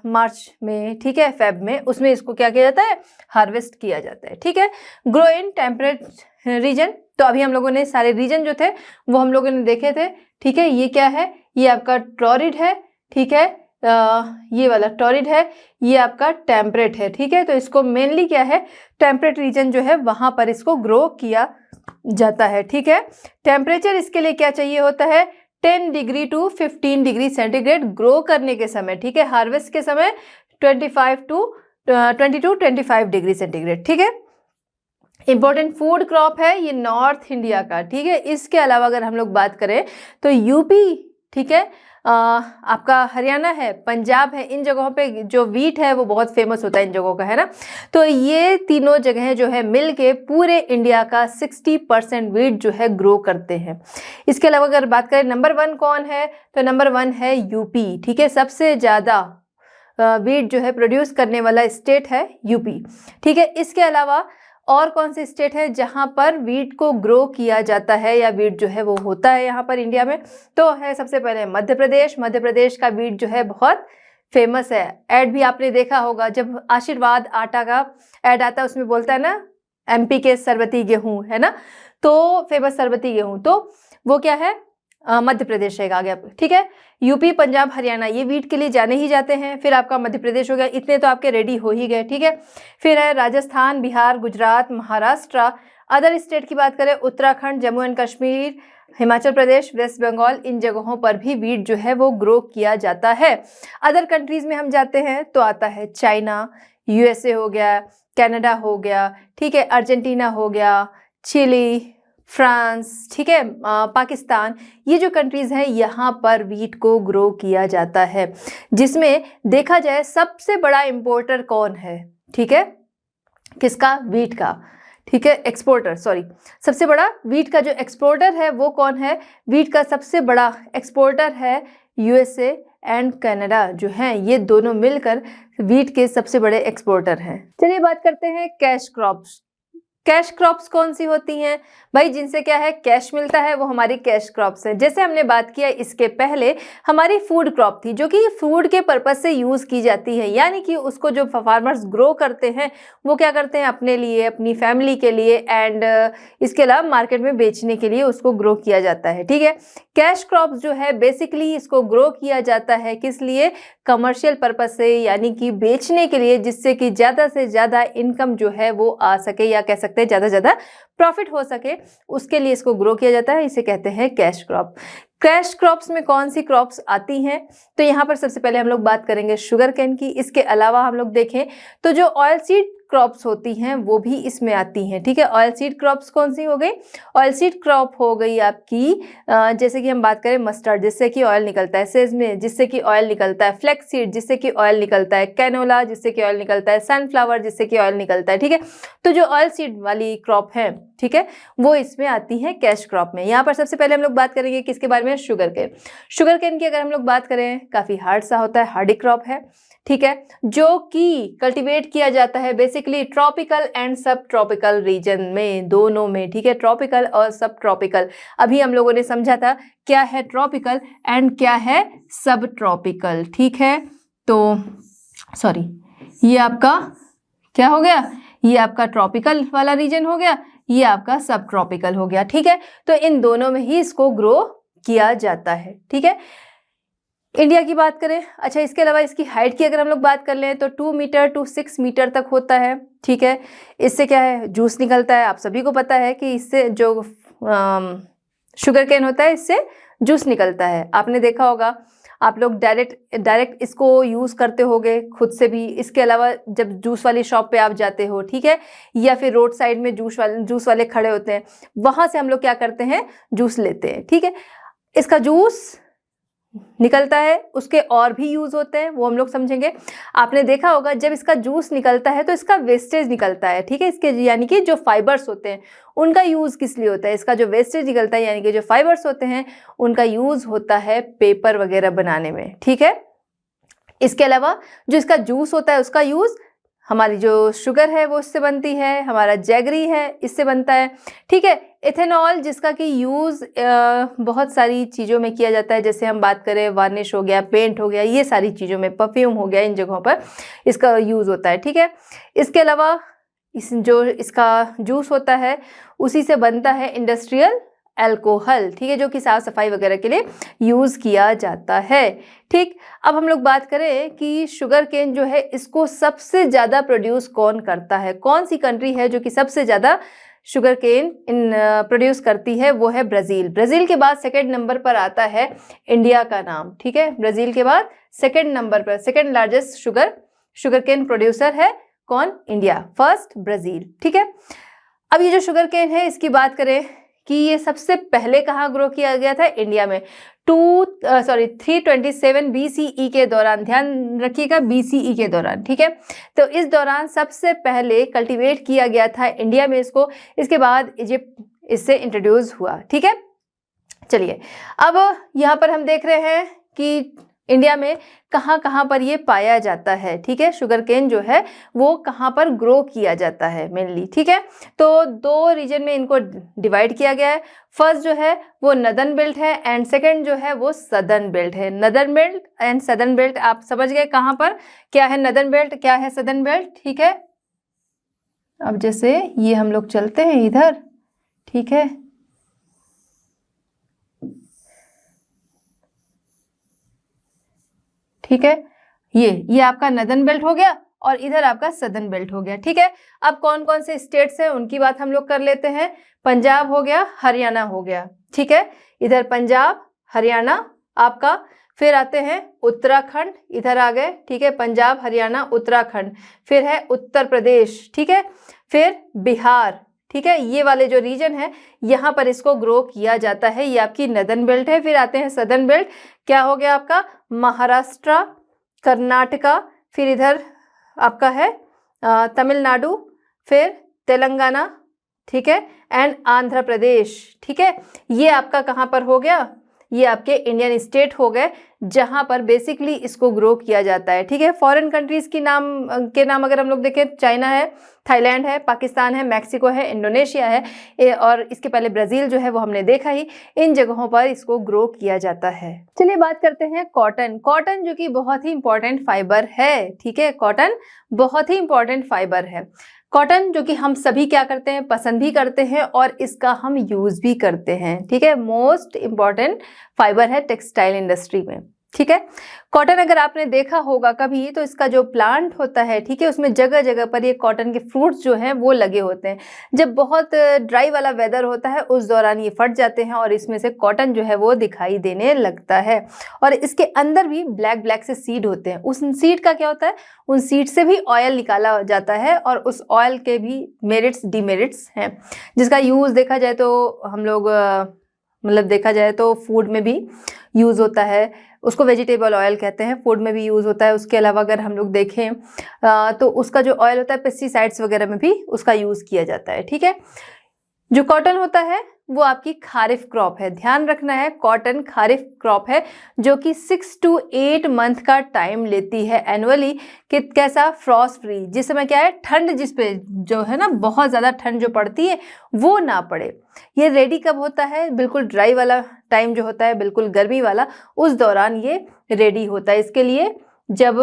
मार्च में। ठीक है, फेब में, उसमें इसको क्या किया जाता है, हार्वेस्ट किया जाता है। ठीक है, ग्रो इन टेम्परेट रीजन। तो अभी हम लोगों ने सारे रीजन जो थे वो हम लोगों ने देखे थे। ठीक है, ये क्या है, ये आपका टॉरिड है। ठीक है, ये वाला टॉरिड है, ये आपका टेम्परेट है। ठीक है, तो इसको मेनली क्या है, टेम्परेट रीजन जो है वहां पर इसको ग्रो किया जाता है। ठीक है, टेम्परेचर इसके लिए क्या चाहिए होता है, 10 degree to 15 degree centigrade grow करने के समय। ठीक है, हार्वेस्ट के समय 20 to 25 डिग्री सेंटीग्रेड। ठीक है, इंपॉर्टेंट फूड क्रॉप है ये नॉर्थ इंडिया का। ठीक है, इसके अलावा अगर हम लोग बात करें तो यूपी, ठीक है, आपका हरियाणा है, पंजाब है, इन जगहों पे जो वीट है वो बहुत फेमस होता है इन जगहों का, है ना। तो ये तीनों जगहें जो है मिलके पूरे इंडिया का 60% वीट जो है ग्रो करते हैं। इसके अलावा अगर बात करें नंबर 1 कौन है, तो नंबर 1 है यूपी। ठीक है, सबसे ज़्यादा वीट जो है प्रोड्यूस करने वाला स्टेट है यूपी। ठीक है, इसके अलावा और कौन से स्टेट है जहां पर वीट को ग्रो किया जाता है या वीट जो है वो होता है यहाँ पर इंडिया में, तो है सबसे पहले मध्य प्रदेश। मध्य प्रदेश का वीट जो है बहुत फेमस है। ऐड भी आपने देखा होगा, जब आशीर्वाद आटा का ऐड आता है उसमें बोलता है ना, एमपी के सरबती गेहूं, है ना, तो फेमस सरबती गेहूं, तो वो क्या है, मध्य प्रदेश रहेगा आगे आपको। ठीक है, यूपी, पंजाब, हरियाणा ये वीट के लिए जाने ही जाते हैं। फिर आपका मध्य प्रदेश हो गया, इतने तो आपके रेडी हो ही गए। ठीक है, फिर है राजस्थान, बिहार, गुजरात, महाराष्ट्र। अदर स्टेट की बात करें, उत्तराखंड, जम्मू एंड कश्मीर, हिमाचल प्रदेश, वेस्ट बंगाल, इन जगहों पर भी वीट जो है वो ग्रो किया जाता है। अदर कंट्रीज में हम जाते हैं तो आता है चाइना, यूएसए हो गया, कनाडा हो गया, ठीक है, अर्जेंटीना हो गया, चिली, फ्रांस, ठीक है, पाकिस्तान, ये जो कंट्रीज हैं यहाँ पर वीट को ग्रो किया जाता है। जिसमें देखा जाए सबसे बड़ा इंपोर्टर कौन है, ठीक है, किसका, वीट का। ठीक है, एक्सपोर्टर, सॉरी, सबसे बड़ा वीट का जो एक्सपोर्टर है वो कौन है, वीट का सबसे बड़ा एक्सपोर्टर है यूएसए एंड कनाडा, जो हैं ये दोनों मिलकर वीट के सबसे बड़े एक्सपोर्टर हैं। चलिए बात करते हैं कैश क्रॉप्स। कैश क्रॉप्स कौन सी होती हैं भाई, जिनसे क्या है, कैश मिलता है, वो हमारी कैश क्रॉप्स हैं। जैसे हमने बात किया इसके पहले, हमारी फूड क्रॉप थी जो कि फूड के पर्पज से यूज की जाती है, यानी कि उसको जो फार्मर्स ग्रो करते हैं वो क्या करते हैं, अपने लिए, अपनी फैमिली के लिए, एंड इसके अलावा मार्केट में बेचने के लिए उसको ग्रो किया जाता है। ठीक है, कैश क्रॉप्स जो है बेसिकली इसको ग्रो किया जाता है किस लिए, कमर्शियल पर्पज से, यानी कि बेचने के लिए, जिससे कि ज़्यादा से ज़्यादा इनकम जो है वो आ सके, या कह सकते हैं ज़्यादा से ज़्यादा प्रॉफिट हो सके, उसके लिए इसको ग्रो किया जाता है। इसे कहते हैं कैश क्रॉप। कैश क्रॉप्स में कौन सी क्रॉप्स आती हैं? तो यहाँ पर सबसे पहले हम लोग बात करेंगे शुगर केन की। इसके अलावा हम लोग देखें तो जो ऑयल सीड क्रॉप्स होती हैं वो भी इसमें आती हैं, ठीक है। ऑयल सीड क्रॉप्स कौन सी हो गई? ऑयल सीड क्रॉप हो गई आपकी जैसे कि हम बात करें मस्टर्ड जिससे कि ऑयल निकलता है, सेसमे जिससे कि ऑयल निकलता है, फ्लैक्स सीड जिससे कि ऑयल निकलता है, कैनोला जिससे कि ऑयल निकलता है, सनफ्लावर जिससे कि ऑयल निकलता है, ठीक है। तो जो ऑयल सीड वाली क्रॉप है, ठीक है, वो इसमें आती है कैश क्रॉप में। यहाँ पर सबसे पहले हम लोग बात करेंगे किसके बारे में? Sugar cane. शुगर केन की अगर हम लोग बात करें काफी हार्ड सा होता है, हार्डी क्रॉप है, ठीक है, जो कि कल्टीवेट किया जाता है बेसिकली ट्रॉपिकल एंड सब ट्रॉपिकल रीजन में, दोनों में, ठीक है, ट्रॉपिकल और सब ट्रॉपिकल। अभी हम लोगों ने समझा था क्या है ट्रॉपिकल एंड क्या है सब ट्रॉपिकल, ठीक है। तो सॉरी, ये आपका क्या हो गया? ये आपका ट्रॉपिकल वाला रीजन हो गया, ये आपका सब ट्रॉपिकल हो गया, ठीक है। तो इन दोनों में ही इसको ग्रो किया जाता है, ठीक है। इंडिया की बात करें, अच्छा, इसके अलावा इसकी हाइट की अगर हम लोग बात कर लें तो 2 मीटर टू 6 मीटर तक होता है, ठीक है। इससे क्या है? जूस निकलता है। आप सभी को पता है कि इससे जो शुगर केन होता है इससे जूस निकलता है। आपने देखा होगा, आप लोग डायरेक्ट इसको यूज़ करते होगे खुद से भी। इसके अलावा जब जूस वाली शॉप पे आप जाते हो, ठीक है, या फिर रोड साइड में जूस वाले खड़े होते हैं, वहाँ से हम लोग क्या करते हैं? जूस लेते हैं, ठीक है। इसका जूस निकलता है, उसके और भी यूज होते हैं, वो हम लोग समझेंगे। आपने देखा होगा जब इसका जूस निकलता है तो इसका वेस्टेज निकलता है, ठीक है। इसके यानी कि जो फाइबर्स होते हैं उनका यूज किस लिए होता है? इसका जो वेस्टेज निकलता है यानी कि जो फाइबर्स होते हैं उनका यूज होता है पेपर वगैरह बनाने में, ठीक है। इसके अलावा जो इसका जूस होता है उसका यूज, हमारी जो शुगर है वो इससे बनती है, हमारा जैगरी है इससे बनता है, ठीक है। इथेनॉल जिसका कि यूज़ बहुत सारी चीज़ों में किया जाता है, जैसे हम बात करें वार्निश हो गया, पेंट हो गया, ये सारी चीज़ों में, परफ्यूम हो गया, इन जगहों पर इसका यूज़ होता है, ठीक है। इसके अलावा जो इसका जूस होता है उसी से बनता है इंडस्ट्रियल अल्कोहल, ठीक है, जो कि साफ सफाई वगैरह के लिए यूज़ किया जाता है, ठीक। अब हम लोग बात करें कि शुगर केन जो है इसको सबसे ज़्यादा प्रोड्यूस कौन करता है? कौन सी कंट्री है जो कि सबसे ज़्यादा शुगर केन प्रोड्यूस करती है? वो है ब्राज़ील। ब्राज़ील के बाद सेकेंड नंबर पर आता है इंडिया का नाम, ठीक है। ब्राज़ील के बाद सेकेंड नंबर पर, second largest sugar cane producer है कौन? इंडिया। फर्स्ट ब्राज़ील, ठीक है। अब ये जो शुगर केन है इसकी बात करें कि ये सबसे पहले कहाँ ग्रो किया गया था? इंडिया में 327 BCE के दौरान, ध्यान रखिएगा BCE के दौरान, ठीक है। तो इस दौरान सबसे पहले कल्टीवेट किया गया था इंडिया में इसको, इसके बाद इजिप्ट इससे इंट्रोड्यूस हुआ, ठीक है। चलिए, अब यहाँ पर हम देख रहे हैं कि इंडिया में कहाँ कहाँ पर ये पाया जाता है, ठीक है। शुगर केन जो है वो कहाँ पर ग्रो किया जाता है मेनली, ठीक है। तो दो रीजन में इनको डिवाइड किया गया है। फर्स्ट जो है वो नदर्न बेल्ट है एंड सेकंड जो है वो सदर्न बेल्ट है। Northern belt and southern belt आप समझ गए कहाँ पर क्या है नदर्न बेल्ट, क्या है सदर्न बेल्ट, ठीक है। अब जैसे ये हम लोग चलते हैं इधर, ठीक है, ठीक है, ये आपका नदर्न बेल्ट हो गया और इधर आपका सदर्न बेल्ट हो गया, ठीक है। अब कौन कौन से स्टेट्स हैं उनकी बात हम लोग कर लेते हैं। पंजाब हो गया, हरियाणा हो गया, ठीक है, इधर पंजाब हरियाणा आपका, फिर आते हैं उत्तराखंड, इधर आ गए, ठीक है, पंजाब हरियाणा उत्तराखंड, फिर है उत्तर प्रदेश, ठीक है, फिर बिहार, ठीक है। ये वाले जो रीजन है यहाँ पर इसको ग्रो किया जाता है, ये आपकी नदर्न बेल्ट है। फिर आते हैं सदर्न बेल्ट, क्या हो गया आपका महाराष्ट्र, कर्नाटका, फिर इधर आपका है तमिलनाडु, फिर तेलंगाना, ठीक है, एंड आंध्र प्रदेश, ठीक है। ये आपका कहाँ पर हो गया? ये आपके इंडियन स्टेट हो गए जहां पर बेसिकली इसको ग्रो किया जाता है, ठीक है। फॉरेन कंट्रीज के नाम अगर हम लोग देखें, चाइना है, थाईलैंड है, पाकिस्तान है, मैक्सिको है, इंडोनेशिया है और इसके पहले ब्राज़ील जो है वो हमने देखा ही। इन जगहों पर इसको ग्रो किया जाता है। चलिए बात करते हैं कॉटन। कॉटन जो कि बहुत ही इंपॉर्टेंट फाइबर है, ठीक है, कॉटन बहुत ही इंपॉर्टेंट फाइबर है। कॉटन जो कि हम सभी क्या करते हैं, पसंद भी करते हैं और इसका हम यूज भी करते हैं, ठीक है। मोस्ट इम्पॉर्टेंट फाइबर है टेक्सटाइल इंडस्ट्री में, ठीक है। कॉटन अगर आपने देखा होगा कभी तो इसका जो प्लांट होता है, ठीक है, उसमें जगह जगह पर ये कॉटन के फ्रूट्स जो हैं वो लगे होते हैं। जब बहुत ड्राई वाला वेदर होता है उस दौरान ये फट जाते हैं और इसमें से कॉटन जो है वो दिखाई देने लगता है। और इसके अंदर भी ब्लैक ब्लैक से सीड होते हैं। उस सीड का क्या होता है, उन सीड से भी ऑयल निकाला जाता है और उस ऑयल के भी मेरिट्स डिमेरिट्स हैं, जिसका यूज़ देखा जाए तो हम लोग मतलब देखा जाए तो फूड में भी यूज़ होता है, उसको वेजिटेबल ऑयल कहते हैं, फूड में भी यूज़ होता है। उसके अलावा अगर हम लोग देखें तो उसका जो ऑयल होता है पेस्टिसाइड्स वगैरह में भी उसका यूज़ किया जाता है, ठीक है। जो कॉटन होता है वो आपकी खारिफ क्रॉप है, ध्यान रखना है, कॉटन खारिफ क्रॉप है जो कि 6 to 8 मंथ का टाइम लेती है एनुअली। कि कैसा, फ्रॉस्ट फ्री, जिस समय क्या है ठंड, जिस पे जो है ना बहुत ज़्यादा ठंड जो पड़ती है वो ना पड़े। ये रेडी कब होता है, बिल्कुल ड्राई वाला टाइम जो होता है, बिल्कुल गर्मी वाला, उस दौरान ये रेडी होता है। इसके लिए जब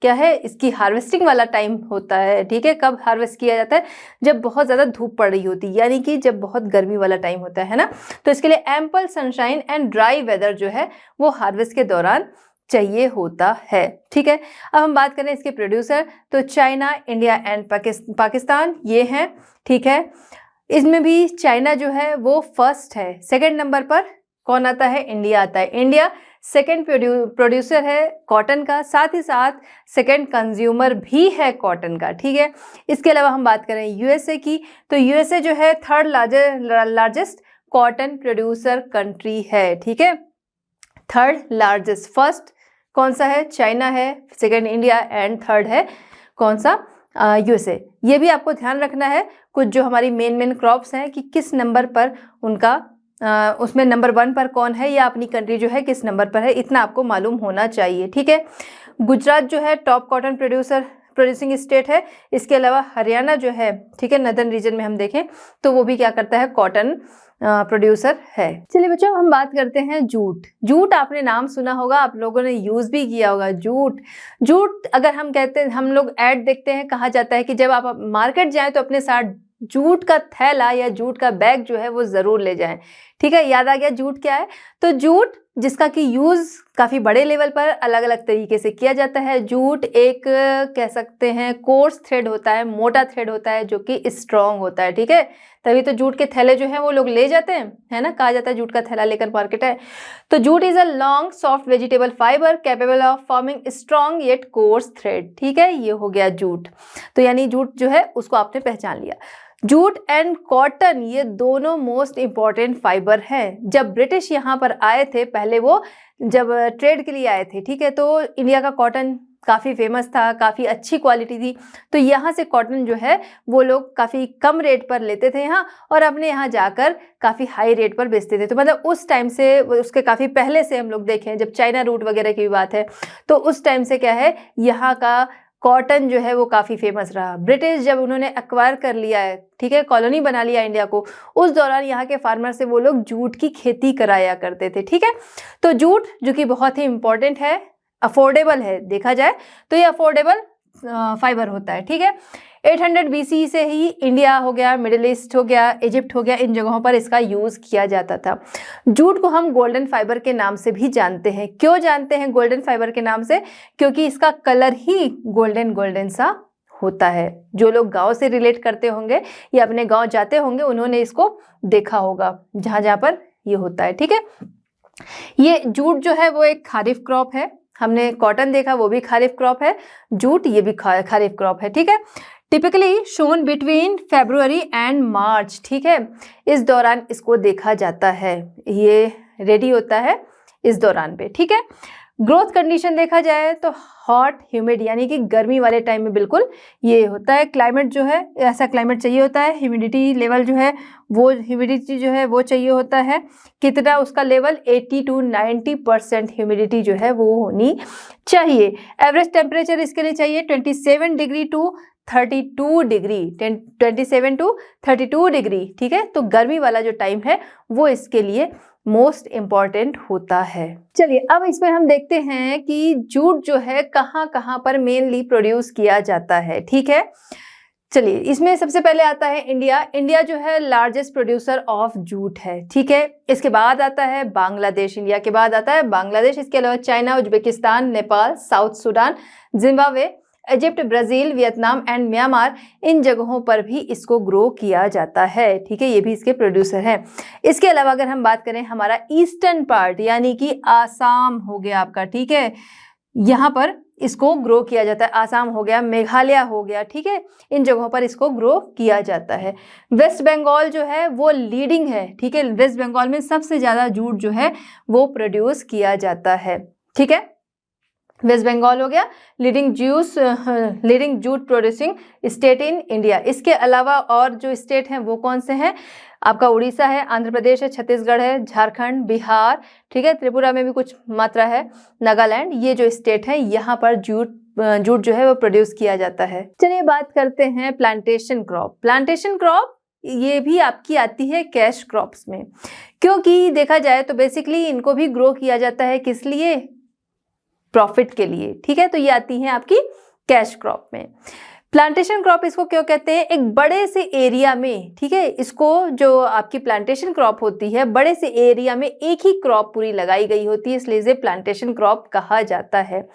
क्या है, इसकी हार्वेस्टिंग वाला टाइम होता है, ठीक है। कब हार्वेस्ट किया जाता है, जब बहुत ज़्यादा धूप पड़ रही होती है, यानी कि जब बहुत गर्मी वाला टाइम होता है ना। तो इसके लिए ample sunshine and dry weather जो है वो हार्वेस्ट के दौरान चाहिए होता है, ठीक है। अब हम बात करें इसके प्रोड्यूसर, तो चाइना, इंडिया एंड पाकिस्तान ये हैं, ठीक है। इसमें भी चाइना जो है वो फर्स्ट है, सेकेंड नंबर पर कौन आता है, इंडिया आता है। इंडिया सेकेंड प्रोड्यूसर है कॉटन का, साथ ही साथ सेकेंड कंज्यूमर भी है कॉटन का, ठीक है। इसके अलावा हम बात करें यूएसए की, तो यूएसए जो है third largest cotton producer country है, ठीक है। थर्ड लार्जेस्ट, फर्स्ट कौन सा है, चाइना है, सेकेंड इंडिया एंड थर्ड है कौन सा, यूएसए। ये भी आपको ध्यान रखना है कुछ जो हमारी मेन क्रॉप्स हैं कि किस नंबर पर उनका उसमें नंबर 1 पर कौन है या अपनी कंट्री जो है किस नंबर पर है, इतना आपको मालूम होना चाहिए, ठीक है। गुजरात जो है टॉप कॉटन प्रोड्यूसिंग स्टेट है। इसके अलावा हरियाणा जो है, ठीक है, नदर्न रीजन में हम देखें तो वो भी क्या करता है, कॉटन प्रोड्यूसर है। चलिए बच्चों, हम बात करते हैं जूट। जूट आपने नाम सुना होगा, आप लोगों ने यूज भी किया होगा। जूट अगर हम कहते हैं, हम लोग ऐड देखते हैं, कहा जाता है कि जब आप मार्केट जाएं तो अपने साथ जूट का थैला या जूट का बैग जो है वो ज़रूर ले जाएं, ठीक है। याद आ गया जूट क्या है, तो जूट जिसका कि यूज़ काफ़ी बड़े लेवल पर अलग अलग तरीके से किया जाता है। जूट एक कह सकते हैं कोर्स थ्रेड होता है, मोटा थ्रेड होता है जो कि स्ट्रॉन्ग होता है, ठीक है। तभी तो जूट के थैले जो हैं वो लोग ले जाते हैं, है ना, कहा जाता है जूट का थैला लेकर मार्केट है। तो jute is a long soft vegetable fibre capable of forming strong yet course thread, ठीक है। ये हो गया जूट, तो यानी जूट जो है उसको आपने पहचान लिया। जूट एंड कॉटन ये दोनों मोस्ट इम्पॉर्टेंट फाइबर हैं। जब ब्रिटिश यहाँ पर आए थे, पहले वो जब ट्रेड के लिए आए थे, ठीक है, तो इंडिया का कॉटन काफ़ी फेमस था, काफ़ी अच्छी क्वालिटी थी, तो यहाँ से कॉटन जो है वो लोग काफ़ी कम रेट पर लेते थे यहाँ, और अपने यहाँ जाकर काफ़ी हाई रेट पर बेचते थे। तो मतलब उस टाइम से, उसके काफ़ी पहले से हम लोग देखें, जब चाइना रूट वगैरह की भी बात है, तो उस टाइम से क्या है, यहाँ का कॉटन जो है वो काफ़ी फेमस रहा। ब्रिटिश जब उन्होंने एक्वायर कर लिया है, ठीक है, कॉलोनी बना लिया इंडिया को, उस दौरान यहाँ के फार्मर से वो लोग जूट की खेती कराया करते थे, ठीक है। तो जूट जो कि बहुत ही इंपॉर्टेंट है, अफोर्डेबल है, देखा जाए तो ये अफोर्डेबल फाइबर होता है, ठीक है। 800 BC से ही इंडिया हो गया, मिडिल ईस्ट हो गया, इजिप्ट हो गया, इन जगहों पर इसका यूज़ किया जाता था। जूट को हम गोल्डन फाइबर के नाम से भी जानते हैं। क्यों जानते हैं गोल्डन फाइबर के नाम से, क्योंकि इसका कलर ही गोल्डन सा होता है। जो लोग गांव से रिलेट करते होंगे या अपने गांव जाते होंगे, उन्होंने इसको देखा होगा जहाँ जहाँ पर ये होता है, ठीक है। ये जूट जो है वो एक खारिफ क्रॉप है। हमने कॉटन देखा, वो भी खारिफ क्रॉप है, जूट ये भी खारिफ क्रॉप है, ठीक है। Typically shown between February and March, ठीक है, इस दौरान इसको देखा जाता है, ये रेडी होता है इस दौरान पे, ठीक है। ग्रोथ कंडीशन देखा जाए तो हॉट ह्यूमिड, यानी कि गर्मी वाले टाइम में बिल्कुल ये होता है। क्लाइमेट जो है ऐसा क्लाइमेट चाहिए होता है। ह्यूमिडिटी लेवल जो है वो ह्यूमिडिटी जो है वो चाहिए होता है, कितना उसका लेवल 80 to 90% ह्यूमिडिटी जो है वो होनी चाहिए। एवरेज टेम्परेचर इसके लिए चाहिए 27 degree to 32 degree, 27 to 32 degree, ठीक है। तो गर्मी वाला जो टाइम है वो इसके लिए मोस्ट इम्पॉर्टेंट होता है। चलिए अब इसमें हम देखते हैं कि जूट जो है कहाँ कहाँ पर मेनली प्रोड्यूस किया जाता है, ठीक है। चलिए, इसमें सबसे पहले आता है इंडिया। इंडिया जो है लार्जेस्ट प्रोड्यूसर ऑफ जूट है, ठीक है। इसके बाद आता है बांग्लादेश, इंडिया के बाद आता है बांग्लादेश। इसके अलावा China, Uzbekistan, Nepal, South Sudan, Zimbabwe, Egypt, Brazil, Vietnam and Myanmar, इन जगहों पर भी इसको ग्रो किया जाता है, ठीक है। ये भी इसके प्रोड्यूसर हैं। इसके अलावा अगर हम बात करें हमारा ईस्टर्न पार्ट यानी कि आसाम हो गया आपका, ठीक है, यहाँ पर इसको ग्रो किया जाता है। आसाम हो गया, मेघालय हो गया, ठीक है, इन जगहों पर इसको ग्रो किया जाता है। वेस्ट बंगाल जो है वो लीडिंग है, ठीक है। वेस्ट बंगाल में सबसे ज़्यादा जूट जो है वो प्रोड्यूस किया जाता है, ठीक है। वेस्ट बंगाल हो गया leading jute producing state in India. इसके अलावा और जो स्टेट हैं वो कौन से हैं? आपका उड़ीसा है, आंध्र प्रदेश है, छत्तीसगढ़ है, झारखंड, बिहार, ठीक है, त्रिपुरा में भी कुछ मात्रा है, नागालैंड, ये जो स्टेट है यहाँ पर जूट जो है वो प्रोड्यूस किया जाता है। चलिए बात करते हैं प्लांटेशन क्रॉप। प्लांटेशन क्रॉप ये भी आपकी आती है कैश क्रॉप्स में, क्योंकि देखा जाए तो बेसिकली इनको भी ग्रो किया जाता है, किस लिए? प्रॉफिट के लिए, ठीक है। तो ये आती हैं आपकी कैश क्रॉप में। प्लांटेशन क्रॉप इसको क्यों कहते हैं? एक बड़े से एरिया में, ठीक है, इसको जो आपकी प्लांटेशन क्रॉप होती है बड़े से एरिया में एक ही क्रॉप पूरी लगाई गई होती है, इसलिए इसे प्लांटेशन क्रॉप कहा जाता है,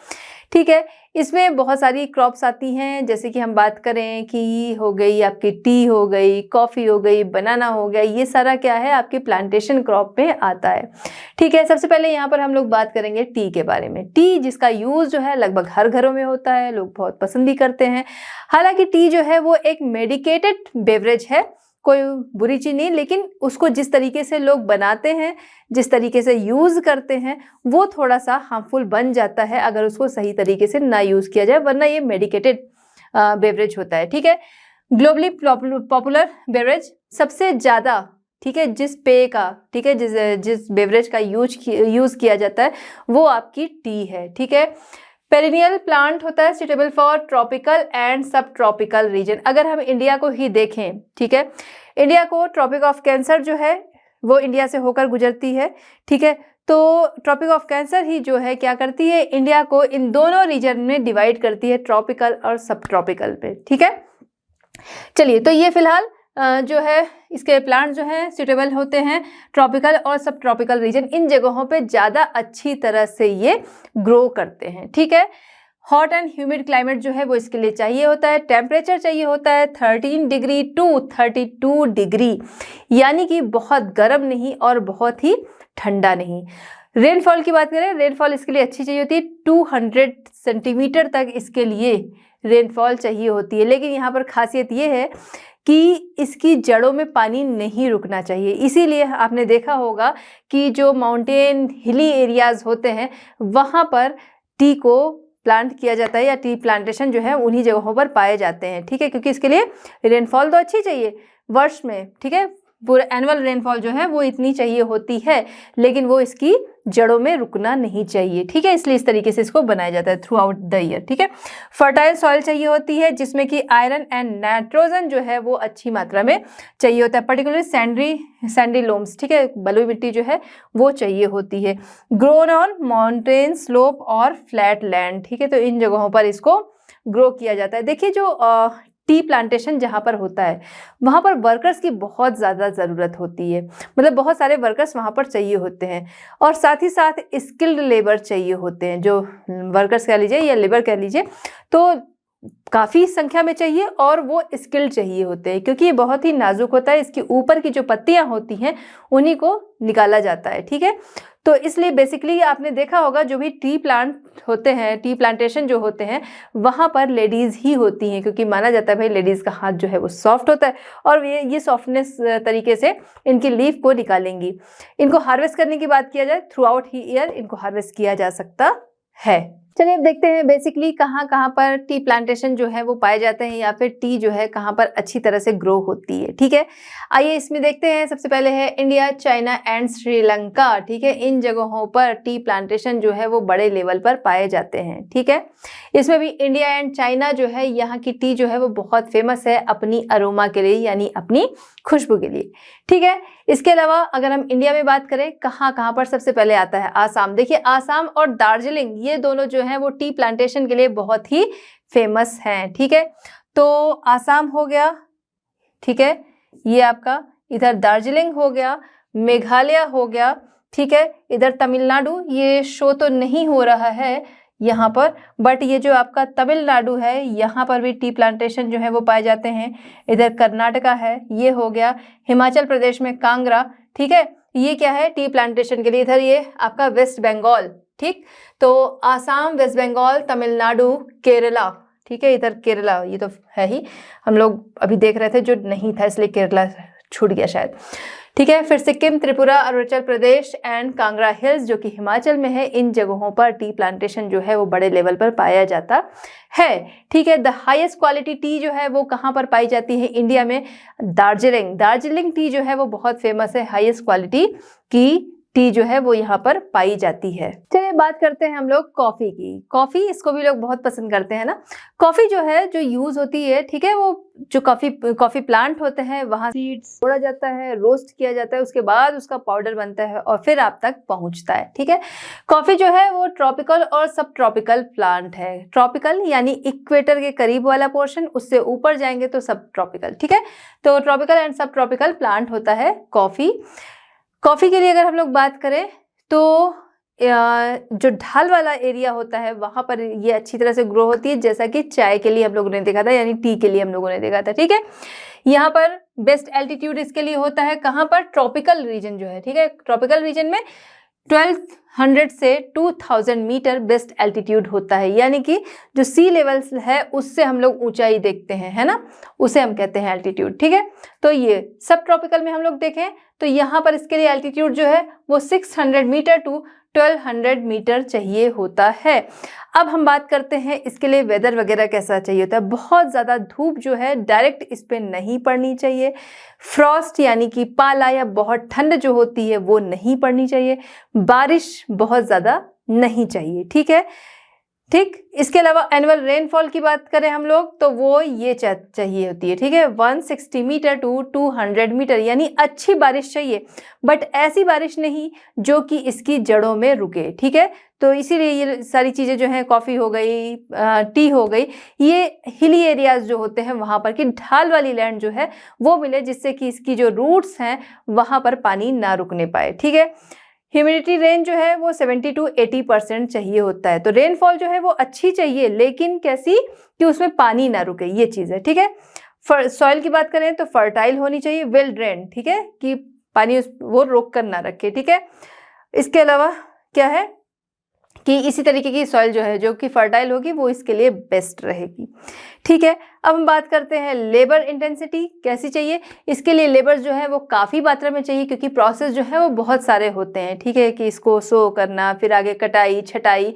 ठीक है। इसमें बहुत सारी क्रॉप्स आती हैं, जैसे कि हम बात करें कि हो गई आपकी टी हो गई, कॉफ़ी हो गई, बनाना हो गया, ये सारा क्या है आपके प्लांटेशन क्रॉप में आता है, ठीक है। सबसे पहले यहाँ पर हम लोग बात करेंगे टी के बारे में। टी जिसका यूज़ जो है लगभग हर घरों में होता है, लोग बहुत पसंद भी करते हैं। हालांकि टी जो है वो एक मेडिकेटेड बेवरेज है, कोई बुरी चीज़ नहीं, लेकिन उसको जिस तरीके से लोग बनाते हैं, जिस तरीके से यूज़ करते हैं, वो थोड़ा सा हार्मफुल बन जाता है अगर उसको सही तरीके से ना यूज़ किया जाए, वरना ये मेडिकेटेड बेवरेज होता है, ठीक है। ग्लोबली पॉपुलर बेवरेज सबसे ज़्यादा, ठीक है, जिस पेय का, ठीक है, जिस बेवरेज का यूज़ किया जाता है वो आपकी टी है, ठीक है। पेरिनियल प्लांट होता है, सुटेबल फॉर ट्रॉपिकल एंड सब ट्रॉपिकल रीजन। अगर हम इंडिया को ही देखें, ठीक है, इंडिया को ट्रॉपिक ऑफ कैंसर जो है वो इंडिया से होकर गुजरती है, ठीक है। तो ट्रॉपिक ऑफ कैंसर ही जो है क्या करती है, इंडिया को इन दोनों रीजन में डिवाइड करती है, ट्रॉपिकल और सब ट्रॉपिकल पे, ठीक है। चलिए, तो ये फिलहाल जो है इसके प्लांट जो हैं सूटेबल होते हैं ट्रॉपिकल और सब ट्रॉपिकल रीजन, इन जगहों पे ज़्यादा अच्छी तरह से ये ग्रो करते हैं, ठीक है। हॉट एंड ह्यूमिड क्लाइमेट जो है वो इसके लिए चाहिए होता है। टेम्परेचर चाहिए होता है 13 डिग्री टू 32 डिग्री, यानी कि बहुत गर्म नहीं और बहुत ही ठंडा नहीं। रेनफॉल की बात करें, रेनफॉल इसके लिए अच्छी चाहिए होती है, 200 सेंटीमीटर तक इसके लिए रेनफॉल चाहिए होती है। लेकिन यहाँ पर खासियत ये है कि इसकी जड़ों में पानी नहीं रुकना चाहिए, इसीलिए आपने देखा होगा कि जो माउंटेन हिली एरियाज़ होते हैं वहाँ पर टी को प्लांट किया जाता है, या टी प्लांटेशन जो है उन्हीं जगहों पर पाए जाते हैं, ठीक है, क्योंकि इसके लिए रेनफॉल तो अच्छी चाहिए वर्ष में, ठीक है, पूरा एनुअल रेनफॉल जो है वो इतनी चाहिए होती है, लेकिन वो इसकी जड़ों में रुकना नहीं चाहिए, ठीक है, इसलिए इस तरीके से इसको बनाया जाता है थ्रू आउट द ईयर, ठीक है। फर्टाइल सॉइल चाहिए होती है जिसमें कि आयरन एंड नाइट्रोजन जो है वो अच्छी मात्रा में चाहिए होता है, पर्टिकुलरली सैंडी लोम्स, ठीक है, बलुई मिट्टी जो है वो चाहिए होती है। ग्रोन ऑन माउंटेन स्लोप और फ्लैट लैंड, ठीक है, तो इन जगहों पर इसको ग्रो किया जाता है। देखिए, जो टी प्लांटेशन जहाँ पर होता है वहाँ पर वर्कर्स की बहुत ज़्यादा ज़रूरत होती है, मतलब बहुत सारे वर्कर्स वहाँ पर चाहिए होते हैं, और साथ ही साथ स्किल्ड लेबर चाहिए होते हैं, जो वर्कर्स कह लीजिए या लेबर कह लीजिए, तो काफ़ी संख्या में चाहिए और वो स्किल्ड चाहिए होते हैं, क्योंकि ये बहुत ही नाजुक होता है, इसके ऊपर की जो पत्तियाँ होती हैं उन्हीं को निकाला जाता है, ठीक है। तो इसलिए बेसिकली आपने देखा होगा जो भी टी प्लांट होते हैं, टी प्लांटेशन जो होते हैं वहाँ पर लेडीज़ ही होती हैं, क्योंकि माना जाता है भाई लेडीज़ का हाथ जो है वो सॉफ्ट होता है और ये सॉफ्टनेस तरीके से इनकी लीफ को निकालेंगी। इनको हार्वेस्ट करने की बात किया जाए, थ्रू आउट ही ईयर इनको हार्वेस्ट किया जा सकता है। चलिए अब देखते हैं बेसिकली कहाँ कहाँ पर टी प्लांटेशन जो है वो पाए जाते हैं, या फिर टी जो है कहाँ पर अच्छी तरह से ग्रो होती है, ठीक है। आइए इसमें देखते हैं। सबसे पहले है इंडिया, चाइना एंड श्रीलंका, ठीक है, इन जगहों पर टी प्लांटेशन जो है वो बड़े लेवल पर पाए जाते हैं, ठीक है। इसमें भी इंडिया एंड चाइना जो है यहाँ की टी जो है वो बहुत फेमस है अपनी अरोमा के लिए, यानी अपनी खुशबू के लिए, ठीक है। इसके अलावा अगर हम इंडिया में बात करें कहाँ कहाँ पर सबसे पहले आता है आसाम। देखिए, आसाम और दार्जिलिंग ये दोनों जो हैं वो टी प्लांटेशन के लिए बहुत ही फेमस हैं, ठीक है। तो आसाम हो गया, ठीक है, ये आपका इधर दार्जिलिंग हो गया, मेघालय हो गया, ठीक है, इधर तमिलनाडु, ये शो तो नहीं हो रहा है यहाँ पर, बट ये जो आपका तमिलनाडु है यहाँ पर भी टी प्लांटेशन जो है वो पाए जाते हैं। इधर कर्नाटका है, ये हो गया, हिमाचल प्रदेश में कांगड़ा, ठीक है, ये क्या है टी प्लांटेशन के लिए। इधर ये आपका वेस्ट बंगाल, ठीक, तो आसाम, वेस्ट बंगाल, तमिलनाडु, केरला, ठीक है, इधर केरला ये तो है ही, हम लोग अभी देख रहे थे जो नहीं था इसलिए केरला छूट गया शायद, ठीक है। फिर सिक्किम, त्रिपुरा, अरुणाचल प्रदेश एंड कांगड़ा हिल्स जो कि हिमाचल में है, इन जगहों पर टी प्लांटेशन जो है वो बड़े लेवल पर पाया जाता है, ठीक है। द हाईएस्ट क्वालिटी टी जो है वो कहाँ पर पाई जाती है इंडिया में? दार्जिलिंग, दार्जिलिंग टी जो है वो बहुत फेमस है, हाईएस्ट क्वालिटी की टी जो है वो यहाँ पर पाई जाती है। चलिए बात करते हैं हम लोग कॉफी की। कॉफी, इसको भी लोग बहुत पसंद करते हैं ना। कॉफी जो है जो यूज होती है, ठीक है, वो जो कॉफी प्लांट होते हैं वहां सीड्स तोड़ा जाता है, रोस्ट किया जाता है, उसके बाद उसका पाउडर बनता है और फिर आप तक पहुंचता है, ठीक है। कॉफी जो है वो ट्रॉपिकल और सब ट्रॉपिकल प्लांट है। ट्रॉपिकल यानी इक्वेटर के करीब वाला पोर्शन, उससे ऊपर जाएंगे तो सब ट्रॉपिकल, ठीक है। तो ट्रॉपिकल एंड सब ट्रॉपिकल प्लांट होता है कॉफी। कॉफी के लिए अगर हम लोग बात करें तो जो ढाल वाला एरिया होता है वहां पर ये अच्छी तरह से ग्रो होती है, जैसा कि चाय के लिए हम लोगों ने देखा था, यानी टी के लिए हम लोगों ने देखा था, ठीक है। यहाँ पर बेस्ट एल्टीट्यूड इसके लिए होता है कहाँ पर? ट्रॉपिकल रीजन जो है, ठीक है, ट्रॉपिकल रीजन में 1200 से 2000 मीटर बेस्ट एल्टीट्यूड होता है, यानी कि जो सी लेवल है उससे हम लोग ऊंचाई देखते हैं, है ना, उसे हम कहते हैं एल्टीट्यूड, ठीक है। तो ये सब ट्रॉपिकल में हम लोग देखें तो यहाँ पर इसके लिए एल्टीट्यूड जो है वो 600 मीटर टू 1200 मीटर चाहिए होता है। अब हम बात करते हैं इसके लिए वेदर वगैरह कैसा चाहिए होता है। बहुत ज़्यादा धूप जो है डायरेक्ट इस पे नहीं पड़नी चाहिए। फ्रॉस्ट यानी कि पाला या बहुत ठंड जो होती है वो नहीं पड़नी चाहिए। बारिश बहुत ज़्यादा नहीं चाहिए, ठीक है, ठीक। इसके अलावा एनुअल रेनफॉल की बात करें हम लोग तो वो ये चाहिए होती है, ठीक है, 160 मीटर टू 200 मीटर, यानी अच्छी बारिश चाहिए, बट ऐसी बारिश नहीं जो कि इसकी जड़ों में रुके, ठीक है। तो इसीलिए ये सारी चीज़ें जो हैं, कॉफ़ी हो गई, टी हो गई, ये हिली एरियाज जो होते हैं वहाँ पर कि ढाल वाली लैंड जो है वो मिले, जिससे कि इसकी जो रूट्स हैं वहाँ पर पानी ना रुकने पाए, ठीक है। ह्यूमिडिटी रेंज जो है वो 70 to 80% चाहिए होता है। तो रेनफॉल जो है वो अच्छी चाहिए, लेकिन कैसी कि उसमें पानी ना रुके, ये चीज़ है, ठीक है। सॉइल की बात करें तो फर्टाइल होनी चाहिए, वेल ड्रेन, ठीक है, कि पानी वो रोक कर ना रखे, ठीक है। इसके अलावा क्या है कि इसी तरीके की सॉइल जो है जो कि फर्टाइल होगी वो इसके लिए बेस्ट रहेगी, ठीक है। अब हम बात करते हैं लेबर इंटेंसिटी कैसी चाहिए। इसके लिए लेबर जो है वो काफ़ी मात्रा में चाहिए, क्योंकि प्रोसेस जो है वो बहुत सारे होते हैं, ठीक है, कि इसको सो करना, फिर आगे कटाई, छटाई,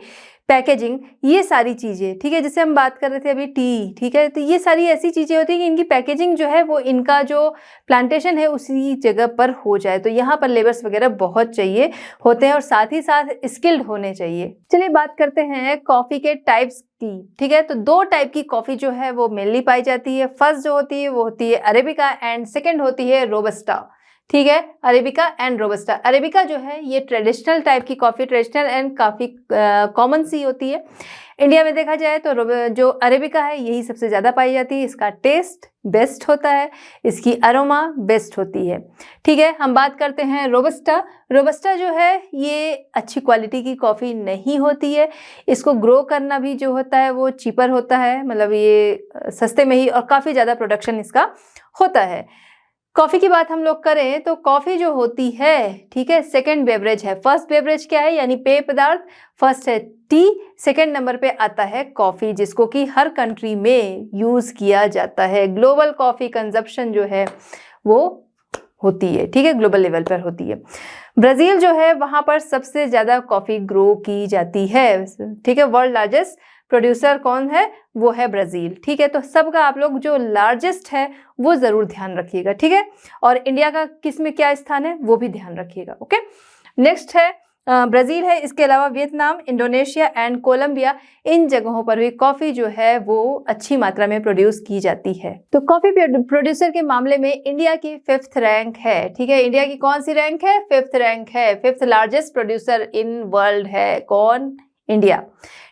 पैकेजिंग, ये सारी चीज़ें, ठीक है। जैसे हम बात कर रहे थे अभी टी, ठीक है, तो ये सारी ऐसी चीज़ें होती हैं कि इनकी पैकेजिंग जो है वो इनका जो प्लांटेशन है उसी जगह पर हो जाए, तो यहाँ पर लेबर्स वगैरह बहुत चाहिए होते हैं और साथ ही साथ स्किल्ड होने चाहिए। चलिए बात करते हैं कॉफ़ी के टाइप्स की, ठीक है। तो दो टाइप की कॉफ़ी जो है वो मेनली पाई जाती है। फर्स्ट जो होती है वो होती है अरेबिका एंड सेकेंड होती है रोबस्टा, ठीक है, अरेबिका एंड रोबस्टा। अरेबिका जो है ये ट्रेडिशनल टाइप की कॉफ़ी, ट्रेडिशनल एंड काफ़ी कॉमन सी होती है। इंडिया में देखा जाए तो जो अरेबिका है यही सबसे ज़्यादा पाई जाती है। इसका टेस्ट बेस्ट होता है, इसकी अरोमा बेस्ट होती है, ठीक है। हम बात करते हैं रोबस्टा। रोबस्टा जो है ये अच्छी क्वालिटी की कॉफ़ी नहीं होती है। इसको ग्रो करना भी जो होता है वो चीपर होता है, मतलब ये सस्ते में ही, और काफ़ी ज़्यादा प्रोडक्शन इसका होता है। कॉफ़ी की बात हम लोग करें तो कॉफ़ी जो होती है, ठीक है, सेकंड बेवरेज है। फर्स्ट बेवरेज क्या है, यानी पेय पदार्थ, फर्स्ट है टी, सेकंड नंबर पे आता है कॉफ़ी, जिसको कि हर कंट्री में यूज़ किया जाता है। ग्लोबल कॉफ़ी कंजप्शन जो है वो होती है, ठीक है, ग्लोबल लेवल पर होती है। ब्राज़ील जो है वहाँ पर सबसे ज़्यादा कॉफ़ी ग्रो की जाती है, ठीक है। वर्ल्ड लार्जेस्ट प्रोड्यूसर कौन है, वो है ब्राज़ील, ठीक है। तो सबका आप लोग जो लार्जेस्ट है वो ज़रूर ध्यान रखिएगा, ठीक है। और इंडिया का किस में क्या स्थान है वो भी ध्यान रखिएगा, ओके। नेक्स्ट है ब्राज़ील है। इसके अलावा वियतनाम, इंडोनेशिया एंड कोलंबिया, इन जगहों पर भी कॉफ़ी जो है वो अच्छी मात्रा में प्रोड्यूस की जाती है। तो कॉफ़ी प्रोड्यूसर के मामले में इंडिया की 5th रैंक है, ठीक है। इंडिया की कौन सी रैंक है? 5th रैंक है। 5th largest producer in world है कौन? इंडिया,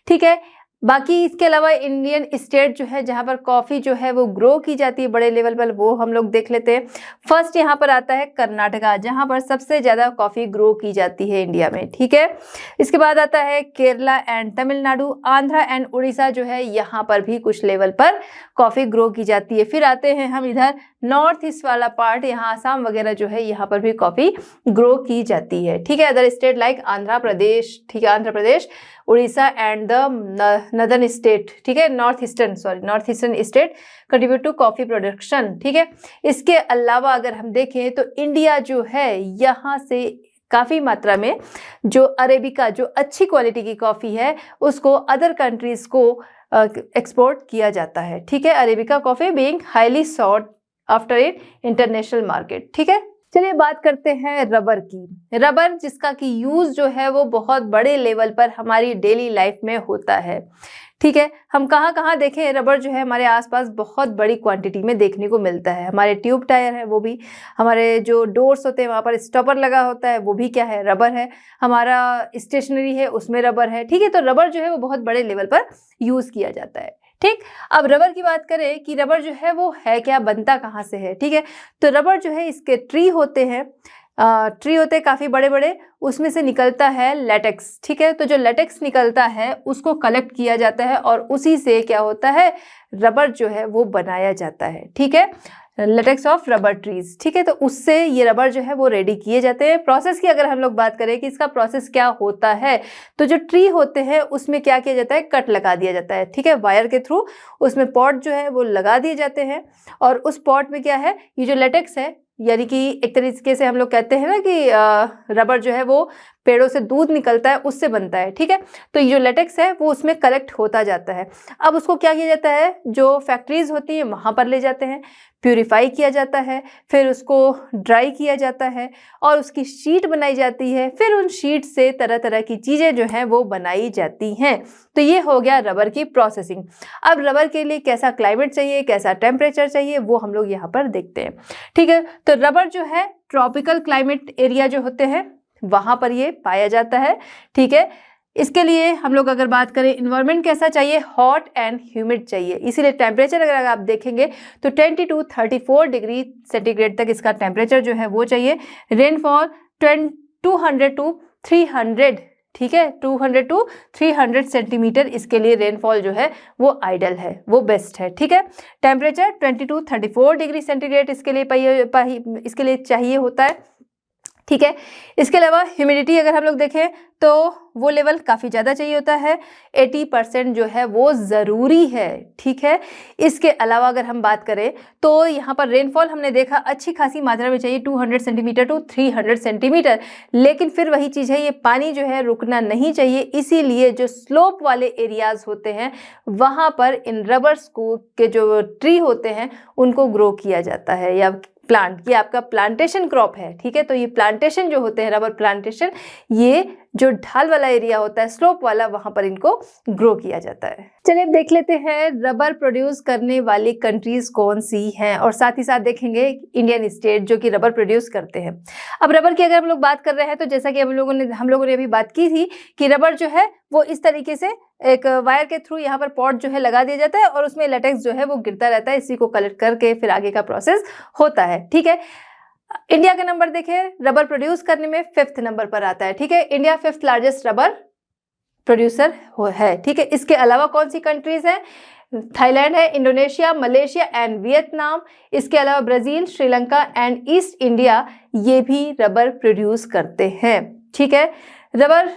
ठीक है। बाकी इसके अलावा इंडियन स्टेट जो है जहाँ पर कॉफ़ी जो है वो ग्रो की जाती है बड़े लेवल पर, वो हम लोग देख लेते हैं। फर्स्ट यहाँ पर आता है कर्नाटका, जहाँ पर सबसे ज़्यादा कॉफ़ी ग्रो की जाती है इंडिया में, ठीक है। इसके बाद आता है केरला एंड तमिलनाडु, आंध्रा एंड उड़ीसा जो है यहाँ पर भी कुछ लेवल पर कॉफ़ी ग्रो की जाती है। फिर आते हैं हम इधर नॉर्थ ईस्ट वाला पार्ट, यहाँ आसाम वगैरह जो है यहाँ पर भी कॉफ़ी ग्रो की जाती है, ठीक है। Other state like Andhra Pradesh, ठीक है, Andhra Pradesh, Orissa and the northern state, ठीक है, north eastern state contribute to coffee production, ठीक है। इसके अलावा अगर हम देखें तो इंडिया जो है यहाँ से काफ़ी मात्रा में जो अरेबिका, जो अच्छी क्वालिटी की कॉफ़ी है, उसको अदर कंट्रीज़ को एक्सपोर्ट किया जाता है, ठीक है। Arabica coffee being highly sought after in international market, ठीक है। चलिए बात करते हैं रबर की। रबर जिसका कि यूज़ जो है वो बहुत बड़े लेवल पर हमारी डेली लाइफ में होता है, ठीक है। हम कहाँ कहाँ देखें, रबर जो है हमारे आसपास बहुत बड़ी क्वांटिटी में देखने को मिलता है। हमारे ट्यूब टायर है वो भी, हमारे जो डोर्स होते हैं वहाँ पर स्टॉपर लगा होता है वो भी क्या है, रबर है। हमारा स्टेशनरी है उसमें रबर है, ठीक है। तो रबर जो है वो बहुत बड़े लेवल पर यूज़ किया जाता है, ठीक। अब रबर की बात करें कि रबर जो है वो है क्या, बनता कहाँ से है, ठीक है। तो रबर जो है इसके ट्री होते हैं, काफ़ी बड़े बड़े, उसमें से निकलता है लेटेक्स, ठीक है। तो जो लेटेक्स निकलता है उसको कलेक्ट किया जाता है और उसी से क्या होता है, रबर जो है वो बनाया जाता है, ठीक है। लेटेक्स ऑफ रबर ट्रीज, ठीक है। तो उससे ये रबर जो है वो रेडी किए जाते हैं। प्रोसेस की अगर हम लोग बात करें कि इसका प्रोसेस क्या होता है, तो जो ट्री होते हैं उसमें क्या किया जाता है, कट लगा दिया जाता है, ठीक है, वायर के थ्रू। उसमें पॉट जो है वो लगा दिए जाते हैं और उस पॉट में क्या है, ये जो लेटेक्स है, यानी कि एक तरीके से हम लोग कहते हैं ना कि रबर जो है वो पेड़ों से दूध निकलता है उससे बनता है, ठीक है। तो ये जो लेटेक्स है वो उसमें कलेक्ट होता जाता है। अब उसको क्या किया जाता है, जो फैक्ट्रीज होती हैं वहाँ पर ले जाते हैं, प्यूरिफाई किया जाता है, फिर उसको ड्राई किया जाता है और उसकी शीट बनाई जाती है। फिर उन शीट से तरह तरह की चीज़ें जो हैं वो बनाई जाती हैं। तो ये हो गया रबर की प्रोसेसिंग। अब रबर के लिए कैसा क्लाइमेट चाहिए, कैसा टेम्परेचर चाहिए, वो हम लोग यहाँ पर देखते हैं, ठीक है। तो रबर जो है ट्रॉपिकल क्लाइमेट एरिया जो होते हैं वहाँ पर ये पाया जाता है, ठीक है। इसके लिए हम लोग अगर बात करें, इन्वायरमेंट कैसा चाहिए, हॉट एंड ह्यूमिड चाहिए। इसीलिए टेम्परेचर अगर आप देखेंगे तो 20 to 34 डिग्री सेंटीग्रेड तक इसका टेम्परेचर जो है वो चाहिए। रेनफॉल 200 to 300, ठीक है, 200 to 300 सेंटीमीटर इसके लिए रेनफॉल जो है वो आइडल है, वो बेस्ट है, ठीक है। टेम्परेचर 20 to 34 डिग्री सेंटीग्रेड इसके लिए चाहिए होता है, ठीक है। इसके अलावा ह्यूमिडिटी अगर हम लोग देखें तो वो लेवल काफ़ी ज़्यादा चाहिए होता है, 80% जो है वो ज़रूरी है, ठीक है। इसके अलावा अगर हम बात करें तो यहाँ पर रेनफॉल हमने देखा अच्छी खासी मात्रा में चाहिए, 200 सेंटीमीटर टू 300 सेंटीमीटर। लेकिन फिर वही चीज़ है, ये पानी जो है रुकना नहीं चाहिए, इसीलिए जो स्लोप वाले एरियाज़ होते हैं वहाँ पर इन रबर्स को के जो ट्री होते हैं उनको ग्रो किया जाता है, या प्लांट, ये आपका प्लांटेशन क्रॉप है, ठीक है। तो ये प्लांटेशन जो होते हैं, रबर प्लांटेशन, ये जो ढाल वाला एरिया होता है, स्लोप वाला, वहां पर इनको ग्रो किया जाता है। चलिए अब देख लेते हैं रबर प्रोड्यूस करने वाली कंट्रीज कौन सी हैं और साथ ही साथ देखेंगे इंडियन स्टेट जो कि रबर प्रोड्यूस करते हैं। अब रबर की अगर हम लोग बात कर रहे हैं तो जैसा कि हम लोगों ने अभी बात की थी कि रबर जो है वो इस तरीके से एक वायर के थ्रू यहाँ पर पॉट जो है लगा दिया जाता है और उसमें लेटेक्स जो है वो गिरता रहता है, इसी को कलेक्ट करके फिर आगे का प्रोसेस होता है, ठीक है। इंडिया का नंबर देखें रबर प्रोड्यूस करने में 5th नंबर पर आता है, ठीक है। India 5th largest rubber producer है, ठीक है। इसके अलावा कौन सी कंट्रीज हैं, थाईलैंड है, इंडोनेशिया, मलेशिया एंड वियतनाम। इसके अलावा Brazil, Sri Lanka and east India, ये भी रबर प्रोड्यूस करते हैं, ठीक है। रबर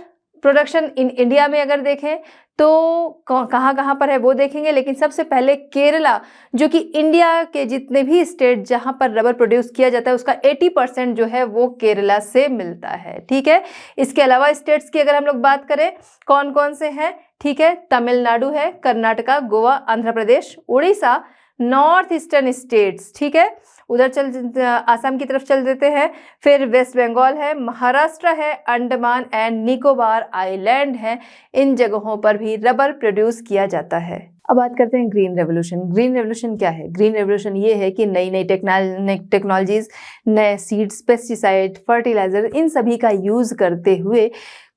प्रोडक्शन इन इंडिया में अगर देखें तो कहाँ कहाँ पर है वो देखेंगे, लेकिन सबसे पहले केरला, जो कि इंडिया के जितने भी स्टेट जहाँ पर रबर प्रोड्यूस किया जाता है उसका 80% जो है वो केरला से मिलता है, ठीक है। इसके अलावा स्टेट्स की अगर हम लोग बात करें कौन कौन से हैं, ठीक है, तमिलनाडु है, Karnataka, Goa, Andhra Pradesh, Orissa, north eastern states, ठीक है, उधर आसाम की तरफ चल देते हैं। फिर वेस्ट बंगाल है, महाराष्ट्र है, अंडमान एंड निकोबार आइलैंड है, इन जगहों पर भी रबर प्रोड्यूस किया जाता है। अब बात करते हैं ग्रीन रेवोल्यूशन। ग्रीन रेवोल्यूशन क्या है? ग्रीन रेवोल्यूशन ये है कि नई नई टेक्नोलॉजीज, नए सीड्स, पेस्टिसाइड, फर्टिलाइजर, इन सभी का यूज़ करते हुए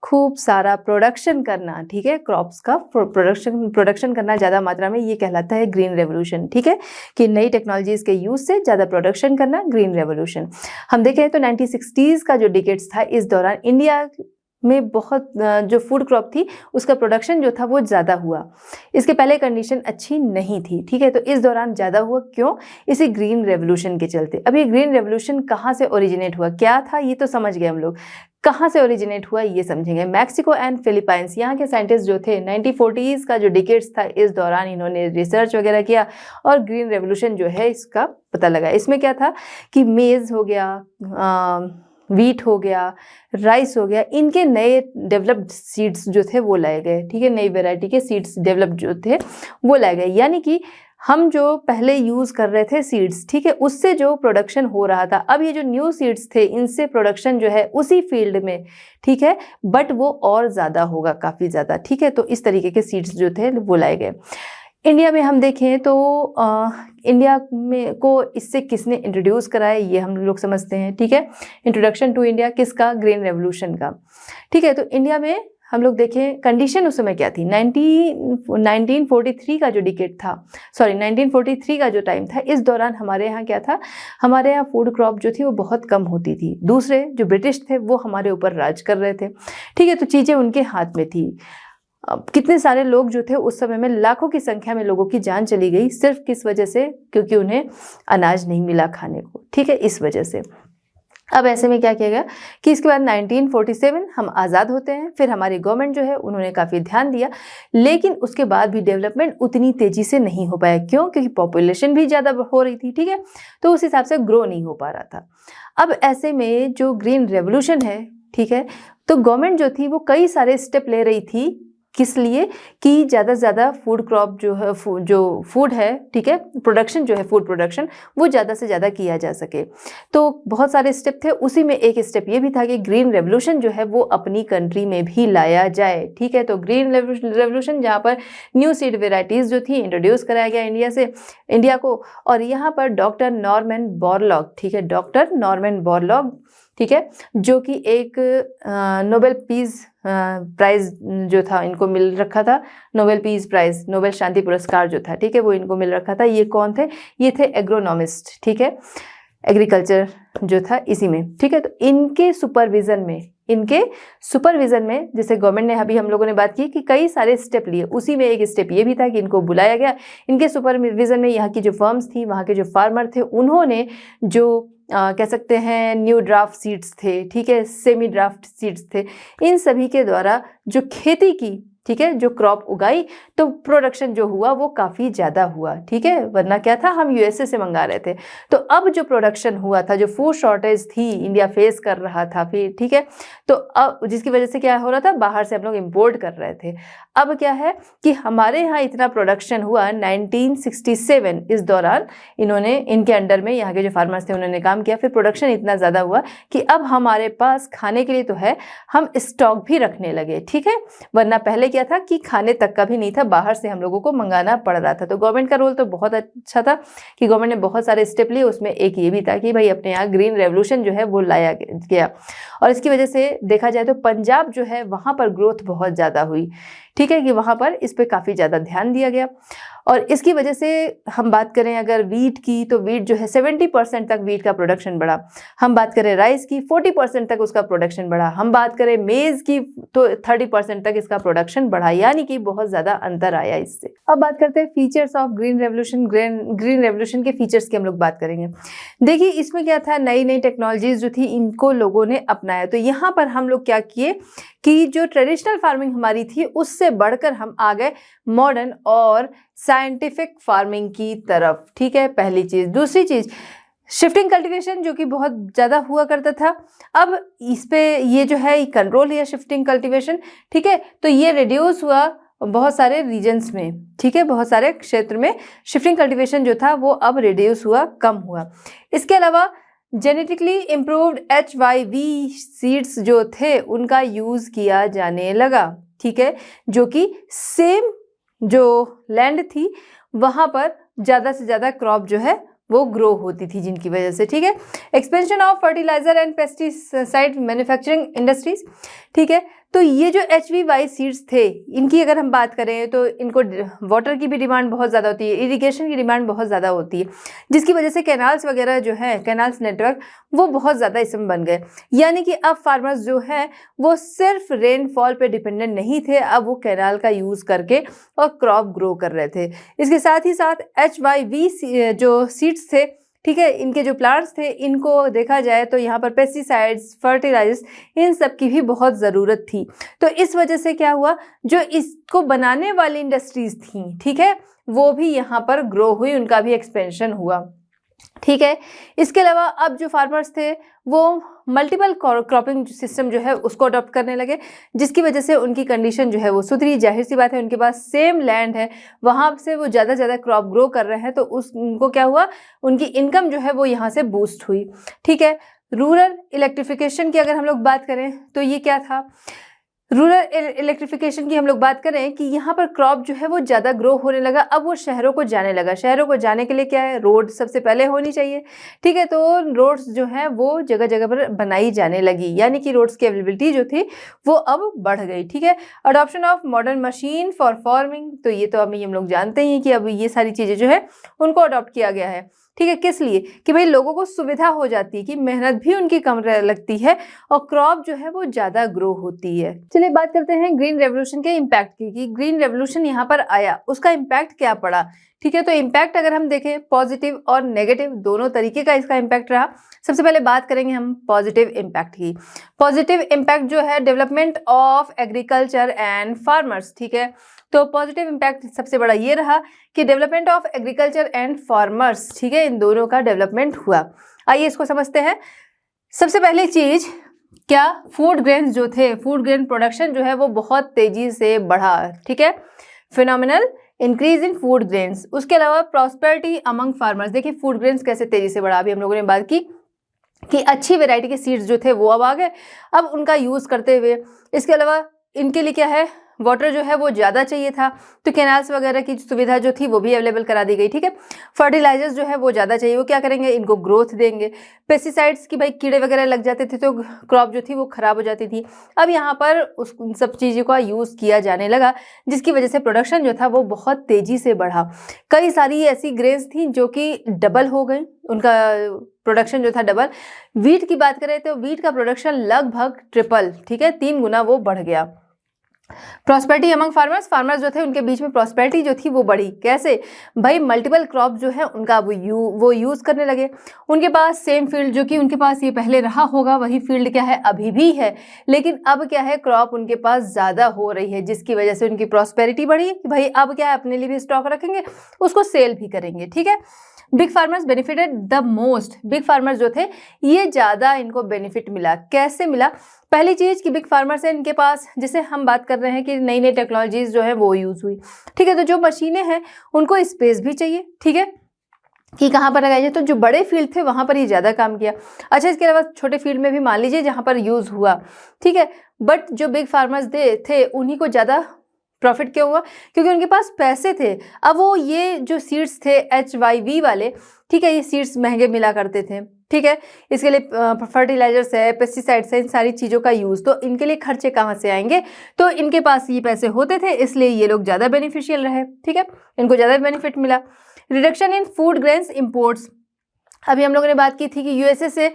खूब सारा प्रोडक्शन करना, ठीक है, क्रॉप्स का प्रोडक्शन करना ज़्यादा मात्रा में, ये कहलाता है ग्रीन रेवोल्यूशन, ठीक है, कि नई टेक्नोलॉजीज के यूज से ज़्यादा प्रोडक्शन करना, ग्रीन रेवोल्यूशन। हम देखें तो 1960s का जो डिकेड्स था, इस दौरान इंडिया में बहुत जो फूड क्रॉप थी उसका प्रोडक्शन जो था वो ज़्यादा हुआ। इसके पहले कंडीशन अच्छी नहीं थी, ठीक है, तो इस दौरान ज़्यादा हुआ, क्यों? इसी ग्रीन रेवोल्यूशन के चलते। अब ये ग्रीन रेवोल्यूशन कहाँ से ओरिजिनेट हुआ, क्या था, ये तो समझ गए हम लोग। कहाँ से ओरिजिनेट हुआ ये समझेंगे। मैक्सिको एंड फिलीपाइंस, यहाँ के साइंटिस्ट जो थे 1940s का जो डिकेड्स था, इस दौरान इन्होंने रिसर्च वगैरह किया और ग्रीन रेवोल्यूशन जो है इसका पता लगा। इसमें क्या था कि मेज़ हो गया, वीट हो गया, राइस हो गया, इनके नए डेवलप्ड सीड्स जो थे वो लाए गए, ठीक है, नई वैरायटी के सीड्स डेवलप्ड जो थे वो लाए गए। यानी कि हम जो पहले यूज़ कर रहे थे सीड्स, ठीक है, उससे जो प्रोडक्शन हो रहा था, अब ये जो न्यू सीड्स थे इनसे प्रोडक्शन जो है उसी फील्ड में, ठीक है, बट वो और ज़्यादा होगा, काफ़ी ज़्यादा, ठीक है, तो इस तरीके के सीड्स जो थे वो लाए गए। इंडिया में हम देखें तो इंडिया में को इससे किसने इंट्रोड्यूस कराया ये हम लोग समझते हैं, ठीक है, इंट्रोडक्शन टू इंडिया किसका, ग्रीन रेवोल्यूशन का, ठीक है। तो इंडिया में हम लोग देखें कंडीशन उस समय क्या थी, 1943 का जो डिकेड था, 1943 का जो टाइम था, इस दौरान हमारे यहाँ क्या था, हमारे यहाँ फूड क्रॉप जो थी वो बहुत कम होती थी। दूसरे जो ब्रिटिश थे वो हमारे ऊपर राज कर रहे थे, ठीक है, तो चीज़ें उनके हाथ में थी। अब कितने सारे लोग जो थे उस समय में, लाखों की संख्या में लोगों की जान चली गई, सिर्फ किस वजह से, क्योंकि उन्हें अनाज नहीं मिला खाने को, ठीक है, इस वजह से। अब ऐसे में क्या किया गया कि इसके बाद 1947 हम आज़ाद होते हैं, फिर हमारी गवर्नमेंट जो है उन्होंने काफ़ी ध्यान दिया, लेकिन उसके बाद भी डेवलपमेंट उतनी तेज़ी से नहीं हो पाया। क्यों? क्योंकि पॉपुलेशन भी ज़्यादा हो रही थी, ठीक है, तो उस हिसाब से ग्रो नहीं हो पा रहा था। अब ऐसे में जो ग्रीन रेवोल्यूशन है, ठीक है, तो गवर्नमेंट जो थी वो कई सारे स्टेप ले रही थी, किस लिए कि ज़्यादा से ज़्यादा फूड क्रॉप जो है, जो फूड है, ठीक है, प्रोडक्शन जो है, फूड प्रोडक्शन वो ज़्यादा से ज़्यादा किया जा सके। तो बहुत सारे स्टेप थे, उसी में एक स्टेप ये भी था कि ग्रीन रेवोल्यूशन जो है वो अपनी कंट्री में भी लाया जाए, ठीक है। तो ग्रीन रेवोल्यूशन जहाँ पर न्यू सीड वेराइटीज़ जो थी इंट्रोड्यूस कराया गया इंडिया को, और यहाँ पर डॉक्टर नॉर्मन बोरलॉग, ठीक है, डॉक्टर नॉर्मन बोरलॉग, ठीक है, जो कि एक नोबेल पीस प्राइज़ जो था इनको मिल रखा था, नोबेल पीस प्राइज़, नोबेल शांति पुरस्कार जो था, ठीक है, वो इनको मिल रखा था। ये कौन थे? ये थे एग्रोनॉमिस्ट, ठीक है, एग्रीकल्चर जो था इसी में, ठीक है। तो इनके सुपरविज़न में जैसे गवर्नमेंट ने अभी हम लोगों ने बात की कि कई सारे स्टेप लिए, उसी में एक स्टेप ये भी था कि इनको बुलाया गया। इनके सुपरविज़न में यहाँ की जो फर्म्स थी, वहाँ के जो फार्मर थे, उन्होंने जो कह सकते हैं न्यू ड्राफ्ट सीड्स थे, ठीक है, सेमी ड्राफ्ट सीड्स थे, इन सभी के द्वारा जो खेती की, ठीक है, जो क्रॉप उगाई, तो प्रोडक्शन जो हुआ वो काफ़ी ज़्यादा हुआ, ठीक है, वरना क्या था, हम यूएसए से मंगा रहे थे। तो अब जो प्रोडक्शन हुआ था, जो फूड शॉर्टेज थी इंडिया फेस कर रहा था फिर, ठीक है, तो अब जिसकी वजह से क्या हो रहा था, बाहर से हम लोग इम्पोर्ट कर रहे थे। अब क्या है कि हमारे यहाँ इतना प्रोडक्शन हुआ 1967, इस दौरान इन्होंने, इनके अंडर में यहाँ के जो फार्मर्स थे उन्होंने काम किया, फिर प्रोडक्शन इतना ज़्यादा हुआ कि अब हमारे पास खाने के लिए तो है, हम स्टॉक भी रखने लगे, ठीक है, वरना पहले क्या था कि खाने तक का भी नहीं था, बाहर से हम लोगों को मंगाना पड़ रहा था। तो गवर्नमेंट का रोल तो बहुत अच्छा था कि गवर्नमेंट ने बहुत सारे स्टेप लिए, उसमें एक ये भी था कि भाई अपने यहाँ ग्रीन रेवोल्यूशन जो है वो लाया गया, और इसकी वजह से देखा जाए तो पंजाब जो है वहाँ पर ग्रोथ बहुत ज़्यादा हुई, ठीक है, कि वहाँ पर इस पर काफ़ी ज़्यादा ध्यान दिया गया। और इसकी वजह से हम बात करें अगर वीट की, तो वीट जो है 70% तक वीट का प्रोडक्शन बढ़ा। हम बात करें राइस की, 40% तक उसका प्रोडक्शन बढ़ा। हम बात करें मेज़ की तो 30% तक इसका प्रोडक्शन बढ़ा, यानी कि बहुत ज़्यादा अंतर आया इससे। अब बात करते हैं features of green revolution. Green revolution के फीचर्स की हम लोग बात करेंगे। देखिए इसमें क्या था, नई नई टेक्नोलॉजीज जो थी इनको लोगों ने अपनाया। तो यहाँ पर हम लोग क्या किए कि जो ट्रेडिशनल फार्मिंग हमारी थी उससे बढ़कर हम आ गए मॉडर्न और साइंटिफिक फार्मिंग की तरफ, ठीक है, पहली चीज़। दूसरी चीज़ शिफ्टिंग कल्टीवेशन जो कि बहुत ज़्यादा हुआ करता था, अब इस पे ये जो है कंट्रोल है शिफ्टिंग कल्टीवेशन, ठीक है, तो ये रिड्यूस हुआ बहुत सारे रीजन्स में, ठीक है, बहुत सारे क्षेत्र में शिफ्टिंग कल्टीवेशन जो था वो अब रिड्यूस हुआ, कम हुआ। इसके अलावा जेनेटिकली इम्प्रूव्ड HYV सीड्स जो थे उनका यूज़ किया जाने लगा, ठीक है, जो कि सेम जो लैंड थी वहाँ पर ज़्यादा से ज़्यादा क्रॉप जो है वो ग्रो होती थी, जिनकी वजह से, ठीक है। Expansion of fertiliser and pesticide manufacturing industries, ठीक है, तो ये जो HV सीड्स थे, इनकी अगर हम बात करें तो इनको वाटर की भी डिमांड बहुत ज़्यादा होती है, इरिगेशन की डिमांड बहुत ज़्यादा होती है, जिसकी वजह से कैनाल्स वगैरह जो है, कैनाल्स नेटवर्क वो बहुत ज़्यादा इसमें बन गए। यानी कि अब फार्मर्स जो है वो सिर्फ रेनफॉल पे डिपेंडेंट नहीं थे, अब वो कैनाल का यूज़ करके और क्रॉप ग्रो कर रहे थे। इसके साथ ही साथ HYV जो सीड्स थे, ठीक है, इनके जो प्लांट्स थे, इनको देखा जाए तो यहाँ पर पेस्टिसाइड्स, फर्टिलाइजर्स, इन सब की भी बहुत ज़रूरत थी। तो इस वजह से क्या हुआ, जो इसको बनाने वाली इंडस्ट्रीज थी, ठीक है, वो भी यहाँ पर ग्रो हुई, उनका भी एक्सपेंशन हुआ। ठीक है, इसके अलावा अब जो फार्मर्स थे वो मल्टीपल क्रॉपिंग सिस्टम जो है उसको अडॉप्ट करने लगे, जिसकी वजह से उनकी कंडीशन जो है वो सुधरी। जाहिर सी बात है, उनके पास सेम लैंड है, वहाँ से वो ज़्यादा क्रॉप ग्रो कर रहे हैं, तो उनको क्या हुआ, उनकी इनकम जो है वो यहाँ से बूस्ट हुई। ठीक है, रूरल इलेक्ट्रिफिकेशन की अगर हम लोग बात करें तो ये क्या था, रूरल इलेक्ट्रिफिकेशन की हम लोग बात करें कि यहाँ पर क्रॉप जो है वो ज़्यादा ग्रो होने लगा, अब वो शहरों को जाने लगा। शहरों को जाने के लिए क्या है, रोड सबसे पहले होनी चाहिए। ठीक है, तो रोड्स जो है वो जगह जगह पर बनाई जाने लगी, यानी कि रोड्स की अवेलेबिलिटी जो थी वो अब बढ़ गई। ठीक है, adoption of modern machine for farming, तो ये तो अभी हम लोग जानते ही हैं कि अब ये सारी चीज़ें जो है उनको अडॉप्ट किया गया है। ठीक है, किस लिए, कि भाई लोगों को सुविधा हो जाती है, कि मेहनत भी उनकी कम लगती है और क्रॉप जो है वो ज़्यादा ग्रो होती है। चलिए बात करते हैं ग्रीन रेवोल्यूशन के इम्पैक्ट की, कि ग्रीन रेवोल्यूशन यहाँ पर आया, उसका इम्पैक्ट क्या पड़ा। ठीक है, तो इम्पैक्ट अगर हम देखें, पॉजिटिव और नेगेटिव दोनों तरीके का इसका इम्पैक्ट रहा। सबसे पहले बात करेंगे हम पॉजिटिव इम्पैक्ट की। पॉजिटिव इम्पैक्ट जो है, development of agriculture and farmers. ठीक है, तो पॉजिटिव इम्पैक्ट सबसे बड़ा ये रहा कि development of agriculture and farmers, ठीक है, इन दोनों का डेवलपमेंट हुआ। आइए इसको समझते हैं। सबसे पहली चीज क्या, फूड ग्रेन्स जो थे, फूड ग्रेन प्रोडक्शन जो है वो बहुत तेजी से बढ़ा। ठीक है, phenomenal increase in food grains. उसके अलावा प्रॉस्पेरिटी अमंग फार्मर्स, देखिए फूड ग्रेन्स कैसे तेजी से बढ़ा, अभी हम लोगों ने बात की कि अच्छी वेराइटी के सीड्स जो थे वो अब आ गए, अब उनका यूज करते हुए। इसके अलावा इनके लिए क्या है, वाटर जो है वो ज़्यादा चाहिए था, तो कैनाल्स वगैरह की सुविधा जो थी वो भी अवेलेबल करा दी गई। ठीक है, फर्टिलाइजर्स जो है वो ज़्यादा चाहिए, वो क्या करेंगे, इनको ग्रोथ देंगे। पेस्टिसाइड्स की भाई कीड़े वगैरह लग जाते थे तो क्रॉप जो थी वो खराब हो जाती थी। अब यहाँ पर उस सब चीज़ों का यूज़ किया जाने लगा, जिसकी वजह से प्रोडक्शन जो था वो बहुत तेज़ी से बढ़ा। कई सारी ऐसी ग्रेन्स थी जो कि डबल हो गई, उनका प्रोडक्शन जो था डबल। वीट की बात करें तो वीट का प्रोडक्शन लगभग ट्रिपल, ठीक है, 3 गुना वो बढ़ गया। प्रॉस्पेरिटी अमंग फार्मर्स, फार्मर्स जो थे उनके बीच में प्रॉस्पेरिटी जो थी वो बढ़ी। कैसे भाई, मल्टीपल क्रॉप जो है उनका वो यूज करने लगे। उनके पास सेम फील्ड जो कि उनके पास ये पहले रहा होगा, वही फील्ड क्या है, अभी भी है, लेकिन अब क्या है, क्रॉप उनके पास ज़्यादा हो रही है, जिसकी वजह से उनकी प्रॉस्पेरिटी बढ़ी कि भाई अब क्या है, अपने लिए भी स्टॉक रखेंगे, उसको सेल भी करेंगे। ठीक है, big farmers benefited the most, big farmers जो थे ये ज़्यादा इनको बेनिफिट मिला। कैसे मिला, पहली चीज़ कि बिग फार्मर्स है, इनके पास जैसे हम बात कर रहे हैं कि नई नई टेक्नोलॉजीज जो है वो यूज़ हुई। ठीक है, तो जो मशीनें हैं उनको स्पेस भी चाहिए। ठीक है, कि कहाँ पर लगाई जाए, तो जो बड़े फील्ड थे वहाँ पर ये ज़्यादा काम किया। अच्छा, इसके अलावा छोटे फील्ड में भी मान लीजिए जहाँ पर यूज़ हुआ। ठीक है, बट जो बिग फार्मर्स थे उन्हीं को ज़्यादा प्रॉफिट क्यों हुआ, क्योंकि उनके पास पैसे थे। अब वो ये जो सीड्स थे HYV वाले, ठीक है, ये सीड्स महंगे मिला करते थे। ठीक है, इसके लिए फर्टिलाइजर्स है, पेस्टिसाइड्स है, इन सारी चीज़ों का यूज़, तो इनके लिए खर्चे कहाँ से आएंगे, तो इनके पास ये पैसे होते थे, इसलिए ये लोग ज़्यादा बेनिफिशियल रहे। ठीक है, इनको ज़्यादा बेनिफिट मिला। Reduction in food grains imports, अभी हम लोगों ने बात की थी कि USA से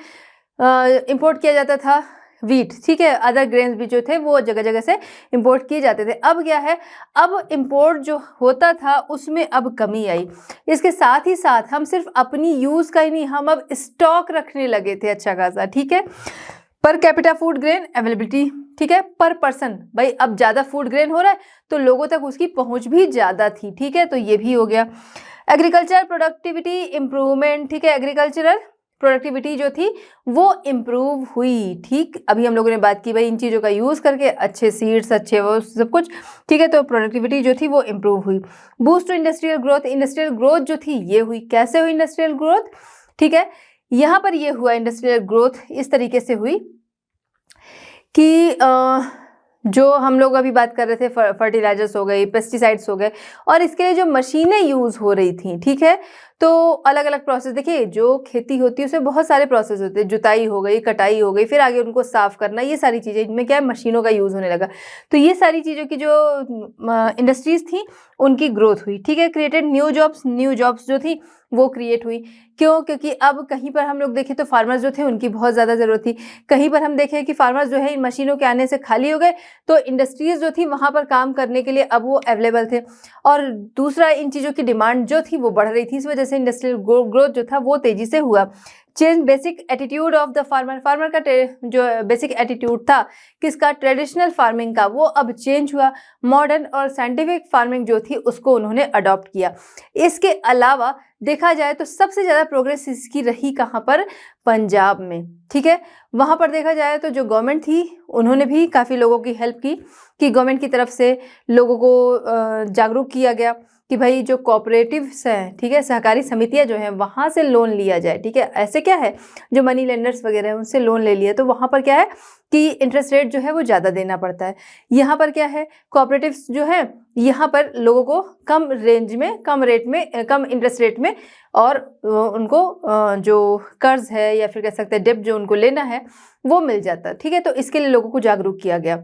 इम्पोर्ट किया जाता था वीट। ठीक है, अदर ग्रेन्स भी जो थे वो जगह जगह से इंपोर्ट किए जाते थे। अब क्या है, अब इंपोर्ट जो होता था उसमें अब कमी आई। इसके साथ ही साथ हम सिर्फ अपनी यूज़ का ही नहीं, हम अब स्टॉक रखने लगे थे अच्छा खासा। ठीक है, per capita food grain availability, ठीक है, पर पर्सन, भाई अब ज़्यादा फूड ग्रेन हो रहा है तो लोगों तक उसकी पहुँच भी ज़्यादा थी। ठीक है, तो ये भी हो गया। एग्रीकल्चर प्रोडक्टिविटी इम्प्रूवमेंट, ठीक है, एग्रीकल्चरल प्रोडक्टिविटी जो थी वो इम्प्रूव हुई। ठीक, अभी हम लोगों ने बात की भाई इन चीज़ों का यूज़ करके अच्छे सीड्स, अच्छे वो सब कुछ। ठीक है, तो प्रोडक्टिविटी जो थी वो इम्प्रूव हुई। Boost to industrial growth, industrial growth जो थी ये हुई। कैसे हुई इंडस्ट्रियल ग्रोथ, ठीक है, यहाँ पर ये हुआ इंडस्ट्रियल ग्रोथ इस तरीके से हुई कि जो हम लोग अभी बात कर रहे थे, फर्टिलाइजर्स हो गए, पेस्टिसाइड्स हो गए, और इसके लिए जो मशीनें यूज़ हो रही थी, ठीक है, तो अलग अलग प्रोसेस, देखिए जो खेती होती है उसमें बहुत सारे प्रोसेस होते हैं, जुताई हो गई, कटाई हो गई, फिर आगे उनको साफ करना, ये सारी चीज़ें, इनमें क्या है मशीनों का यूज़ होने लगा। तो ये सारी चीज़ों की जो इंडस्ट्रीज थी उनकी ग्रोथ हुई, ठीक है, क्रिएटेड न्यू जॉब्स जो थी वो क्रिएट हुई। क्यों? क्योंकि अब कहीं पर हम लोग देखें तो फार्मर्स जो थे उनकी बहुत ज़्यादा ज़रूरत थी, कहीं पर हम देखें कि फार्मर्स जो है इन मशीनों के आने से खाली हो गए, तो इंडस्ट्रीज जो थी वहाँ पर काम करने के लिए अब वो अवेलेबल थे। और दूसरा, इन चीज़ों की डिमांड जो थी वो बढ़ रही थी, इस वजह से इंडस्ट्रियल ग्रोथ जो था वो तेज़ी से हुआ। Change basic attitude of the farmer का जो बेसिक एटीट्यूड था किसका, ट्रेडिशनल फार्मिंग का, वो अब चेंज हुआ। मॉडर्न और साइंटिफिक फार्मिंग जो थी उसको उन्होंने अडॉप्ट किया। इसके अलावा देखा जाए तो सबसे ज़्यादा प्रोग्रेस इसकी रही कहाँ पर, पंजाब में, ठीक है। वहाँ पर देखा जाए तो जो गवर्नमेंट थी उन्होंने भी काफ़ी लोगों की हेल्प की, कि गवर्नमेंट की तरफ से लोगों को जागरूक किया गया कि भाई जो कोऑपरेटिव्स हैं, ठीक है, सहकारी समितियां जो हैं वहाँ से लोन लिया जाए, ठीक है। ऐसे क्या है, जो मनी लेंडर्स वगैरह हैं उनसे लोन ले लिया तो वहाँ पर क्या है कि इंटरेस्ट रेट जो है वो ज़्यादा देना पड़ता है। यहाँ पर क्या है, कोऑपरेटिव्स जो है यहाँ पर लोगों को कम रेंज में, कम रेट में, कम इंटरेस्ट रेट में, और उनको जो कर्ज है या फिर कह सकते हैं डेब्ट जो उनको लेना है वो मिल जाता है, ठीक है। तो इसके लिए लोगों को जागरूक किया गया।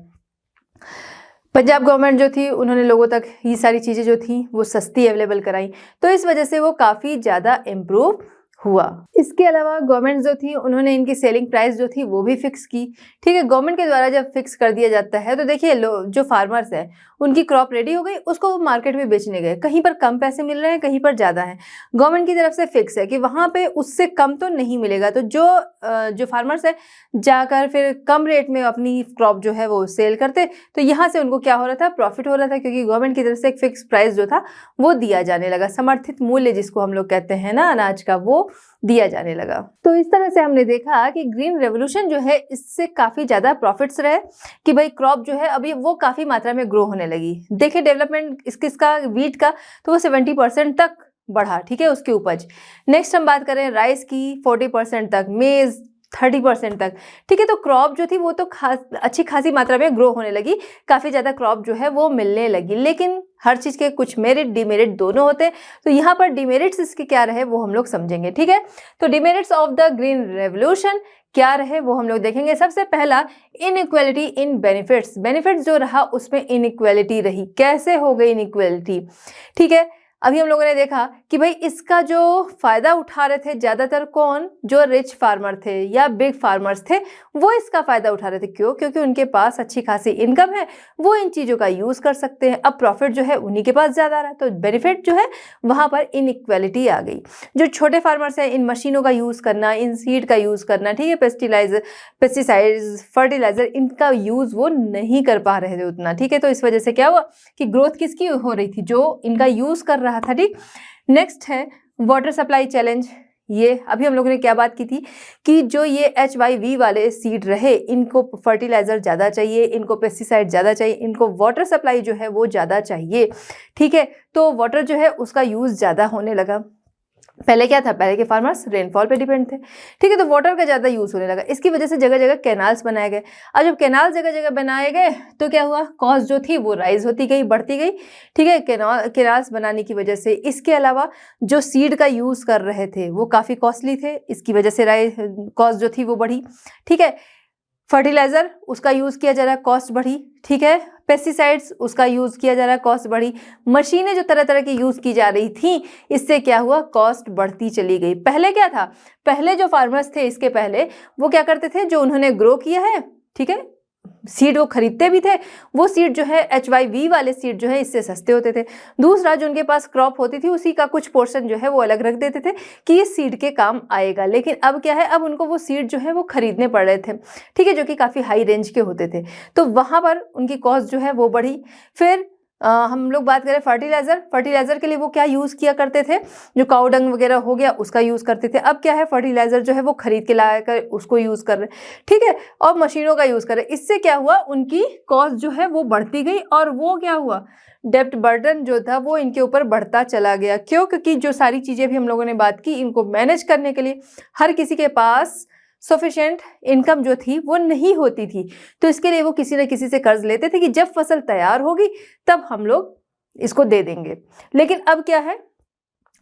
पंजाब गवर्नमेंट जो थी उन्होंने लोगों तक ये सारी चीज़ें जो थी वो सस्ती अवेलेबल कराई, तो इस वजह से वो काफ़ी ज़्यादा इम्प्रूव हुआ। इसके अलावा गवर्नमेंट जो थी उन्होंने इनकी सेलिंग प्राइस जो थी वो भी फिक्स की, ठीक है। गवर्नमेंट के द्वारा जब फिक्स कर दिया जाता है तो देखिए जो फार्मर्स हैं उनकी क्रॉप रेडी हो गई, उसको वो मार्केट में बेचने गए, कहीं पर कम पैसे मिल रहे हैं, कहीं पर ज़्यादा है, गवर्नमेंट की तरफ से फिक्स है कि वहाँ पे उससे कम तो नहीं मिलेगा। तो जो फार्मर्स है जाकर फिर कम रेट में अपनी क्रॉप जो है वो सेल करते, तो यहाँ से उनको क्या हो रहा था, प्रॉफिट हो रहा था, क्योंकि गवर्नमेंट की तरफ से एक फिक्स प्राइस जो था वो दिया जाने लगा, समर्थित मूल्य जिसको हम लोग कहते हैं ना अनाज का, वो दिया जाने लगा। तो इस तरह से हमने देखा कि ग्रीन रेवोल्यूशन जो है इससे काफ़ी ज़्यादा प्रॉफिट्स रहे, कि भाई क्रॉप जो है अभी वो काफ़ी मात्रा में ग्रो होने लगी। देखिए डेवलपमेंट इसका वीट का तो वो 70% तक बढ़ा, ठीक है, उसकी उपज। नेक्स्ट हम बात करें राइस की, 40% तक, मेज 30% तक, ठीक है। तो क्रॉप जो थी वो तो अच्छी खासी मात्रा में ग्रो होने लगी, काफ़ी ज़्यादा क्रॉप जो है वो मिलने लगी। लेकिन हर चीज़ के कुछ मेरिट डिमेरिट दोनों होते हैं, तो यहाँ पर डिमेरिट्स इसके क्या रहे वो हम लोग समझेंगे, ठीक है। तो demerits of the green revolution क्या रहे वो हम लोग देखेंगे। सबसे पहला, इनइक्वालिटी इन बेनिफिट्स। बेनिफिट्स जो रहा उसमें इनइक्वालिटी रही। कैसे हो गई इनइक्वालिटी, ठीक है। अभी हम लोगों ने देखा कि भाई इसका जो फायदा उठा रहे थे ज़्यादातर कौन, जो रिच फार्मर थे या बिग फार्मर्स थे, वो इसका फायदा उठा रहे थे। क्यों? क्योंकि उनके पास अच्छी खासी इनकम है, वो इन चीज़ों का यूज़ कर सकते हैं। अब प्रॉफिट जो है उन्हीं के पास ज़्यादा आ रहा है, तो बेनिफिट जो है वहाँ पर इनइक्वालिटी आ गई। जो छोटे फार्मर्स हैं, इन मशीनों का यूज़ करना, इन सीड का यूज़ करना, ठीक है, पेस्टिसाइड्स, फर्टिलाइजर, इनका यूज़ वो नहीं कर पा रहे थे उतना, ठीक है। तो इस वजह से क्या हुआ कि ग्रोथ किसकी हो रही थी, जो इनका यूज़ कर रहा था, ठीक। नेक्स्ट है वाटर सप्लाई चैलेंज। ये अभी हम लोगों ने क्या बात की थी कि जो ये HYV वाले सीड रहे, इनको फर्टिलाइजर ज़्यादा चाहिए, इनको पेस्टिसाइड ज़्यादा चाहिए, इनको वाटर सप्लाई जो है वो ज़्यादा चाहिए, ठीक है। तो वाटर जो है उसका यूज़ ज़्यादा होने लगा। पहले क्या था, पहले के फार्मर्स रेनफॉल पे डिपेंड थे, ठीक है। तो वाटर का ज़्यादा यूज़ होने लगा, इसकी वजह से जगह जगह कैनाल्स बनाए गए। अब जब कैनाल जगह जगह बनाए गए तो क्या हुआ, कॉस्ट जो थी वो राइज होती गई, बढ़ती गई, ठीक है, कैनाल्स बनाने की वजह से। इसके अलावा जो सीड का यूज़ कर रहे थे वो काफ़ी कॉस्टली थे, इसकी वजह से कॉस्ट जो थी वो बढ़ी, ठीक है। फर्टिलाइज़र उसका यूज़ किया जा रहा है, कॉस्ट बढ़ी, ठीक है। पेस्टिसाइड्स उसका यूज़ किया जा रहा है, कॉस्ट बढ़ी। मशीनें जो तरह तरह की यूज़ की जा रही थी, इससे क्या हुआ, कॉस्ट बढ़ती चली गई। पहले क्या था, पहले जो फार्मर्स थे इसके पहले वो क्या करते थे, जो उन्होंने ग्रो किया है, ठीक है, सीड वो खरीदते भी थे, वो सीड जो है HYV वाले सीड जो है इससे सस्ते होते थे। दूसरा, जो उनके पास क्रॉप होती थी उसी का कुछ पोर्शन जो है वो अलग रख देते थे कि ये सीड के काम आएगा। लेकिन अब क्या है, अब उनको वो सीड जो है वो खरीदने पड़ रहे थे, ठीक है, जो कि काफ़ी हाई रेंज के होते थे, तो वहाँ पर उनकी कॉस्ट जो है वो बढ़ी। फिर हम लोग बात करें फर्टिलाइज़र के लिए वो क्या यूज़ किया करते थे, जो काऊ डंग वगैरह हो गया उसका यूज़ करते थे। अब क्या है, फर्टिलाइज़र जो है वो खरीद के ला कर उसको यूज़ कर रहे, ठीक है, और मशीनों का यूज़ कर रहे। इससे क्या हुआ, उनकी कॉस्ट जो है वो बढ़ती गई, और वो क्या हुआ, डेब्ट बर्डन जो था वो इनके ऊपर बढ़ता चला गया। क्यों? क्योंकि जो सारी चीज़ें भी हम लोगों ने बात की, इनको मैनेज करने के लिए हर किसी के पास सफिशिएंट इनकम जो थी वो नहीं होती थी, तो इसके लिए वो किसी न किसी से कर्ज लेते थे कि जब फसल तैयार होगी तब हम लोग इसको दे देंगे। लेकिन अब क्या है,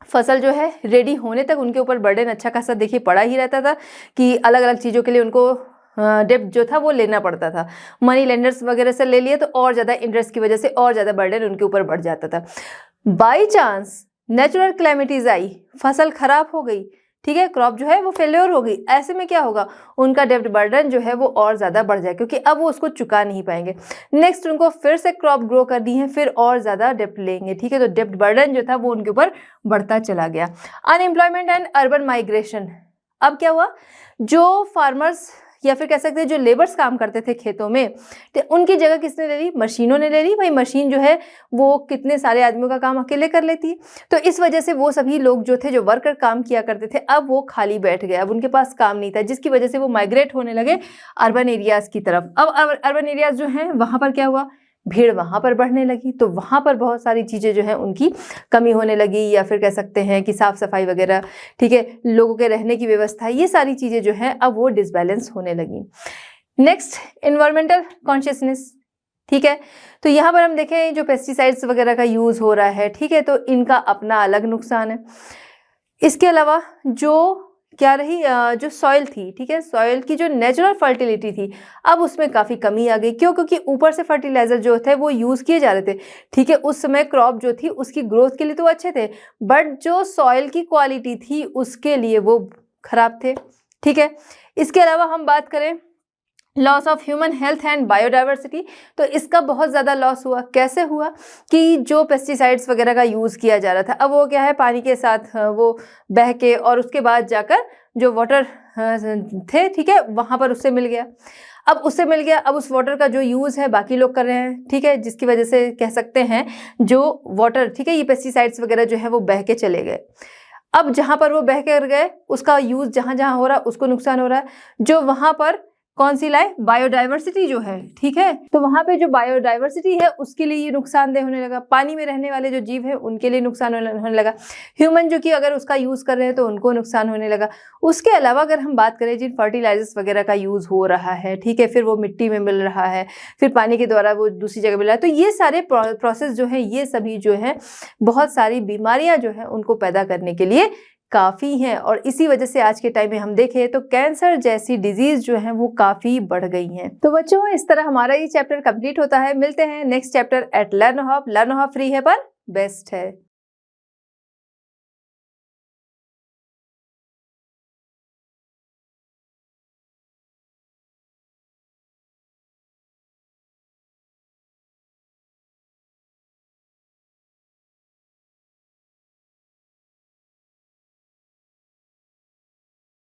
फसल जो है रेडी होने तक उनके ऊपर बर्डन अच्छा खासा देखिए पड़ा ही रहता था कि अलग अलग चीज़ों के लिए उनको डेब्ट जो था वो लेना पड़ता था। मनी लेंडर्स वगैरह से ले लिए तो और ज़्यादा इंटरेस्ट की वजह से और ज़्यादा बर्डन उनके ऊपर बढ़ जाता था। बाई चांस नेचुरल क्लैमिटीज आई, फसल खराब हो गई, ठीक है, क्रॉप जो है वो फेल्योर हो गई, ऐसे में क्या होगा, उनका डेब्ट बर्डन जो है वो और ज़्यादा बढ़ जाए क्योंकि अब वो उसको चुका नहीं पाएंगे। नेक्स्ट उनको फिर से क्रॉप ग्रो करनी है, फिर और ज़्यादा डेब्ट लेंगे, ठीक है, तो डेब्ट बर्डन जो था वो उनके ऊपर बढ़ता चला गया। अनएम्प्लॉयमेंट एंड अर्बन माइग्रेशन, अब क्या हुआ, जो फार्मर्स या फिर कह सकते हैं जो लेबर्स काम करते थे खेतों में, तो उनकी जगह किसने ले ली, मशीनों ने ले ली। भाई मशीन जो है वो कितने सारे आदमियों का काम अकेले कर लेती है, तो इस वजह से वो सभी लोग जो थे, जो वर्कर काम किया करते थे, अब वो खाली बैठ गए, अब उनके पास काम नहीं था, जिसकी वजह से वो माइग्रेट होने लगे अर्बन एरियाज की तरफ। अब अर्बन एरियाज जो हैं वहाँ पर क्या हुआ, भीड़ वहाँ पर बढ़ने लगी, तो वहाँ पर बहुत सारी चीज़ें जो हैं उनकी कमी होने लगी, या फिर कह सकते हैं कि साफ़ सफाई वगैरह, ठीक है, लोगों के रहने की व्यवस्था, ये सारी चीज़ें जो हैं अब वो डिसबैलेंस होने लगी। नेक्स्ट, एनवायरमेंटल कॉन्शियसनेस, ठीक है, तो यहाँ पर हम देखें जो पेस्टिसाइड्स वगैरह का यूज़ हो रहा है, ठीक है, तो इनका अपना अलग नुकसान है। इसके अलावा जो क्या रही, जो सॉइल थी, ठीक है, सॉइल की जो नेचुरल फर्टिलिटी थी, अब उसमें काफ़ी कमी आ गई। क्यों? क्योंकि ऊपर से फर्टिलाइजर जो थे वो यूज़ किए जा रहे थे, ठीक है, उस समय क्रॉप जो थी उसकी ग्रोथ के लिए तो अच्छे थे, बट जो सॉइल की क्वालिटी थी उसके लिए वो खराब थे, ठीक है। इसके अलावा हम बात करें loss of human health and biodiversity, तो इसका बहुत ज़्यादा लॉस हुआ। कैसे हुआ कि जो पेस्टिसाइड्स वगैरह का यूज़ किया जा रहा था, अब वो क्या है, पानी के साथ वो बह के और उसके बाद जाकर जो वाटर थे, ठीक है, वहाँ पर उससे मिल गया। अब उससे मिल गया, अब उस वाटर का जो यूज़ है बाकी लोग कर रहे हैं, ठीक है, जिसकी वजह से कह सकते हैं जो वाटर, ठीक है, ये पेस्टिसाइड्स वगैरह जो है वो बह के चले गए। अब जहाँ पर वो बह कर गए उसका यूज़ जहाँ जहाँ हो रहा है उसको नुकसान हो रहा है। जो वहाँ पर कौन सी लाए, बायोडाइवर्सिटी जो है, ठीक है, तो वहाँ पे जो बायोडाइवर्सिटी है उसके लिए ये नुकसानदेह होने लगा। पानी में रहने वाले जो जीव है उनके लिए नुकसान होने लगा। ह्यूमन जो कि अगर उसका यूज़ कर रहे हैं तो उनको नुकसान होने लगा। उसके अलावा अगर हम बात करें जिन फर्टिलाइजर्स वगैरह का यूज़ हो रहा है, ठीक है, फिर वो मिट्टी में मिल रहा है, फिर पानी के द्वारा वो दूसरी जगह मिल रहा है, तो ये सारे प्रोसेस जो है, ये सभी जो है बहुत सारी बीमारियाँ जो है उनको पैदा करने के लिए काफ़ी हैं। और इसी वजह से आज के टाइम में हम देखें तो कैंसर जैसी डिजीज जो है वो काफ़ी बढ़ गई हैं। तो बच्चों, इस तरह हमारा ये चैप्टर कंप्लीट होता है। मिलते हैं next chapter at learn hub. Learn hub free है पर बेस्ट है।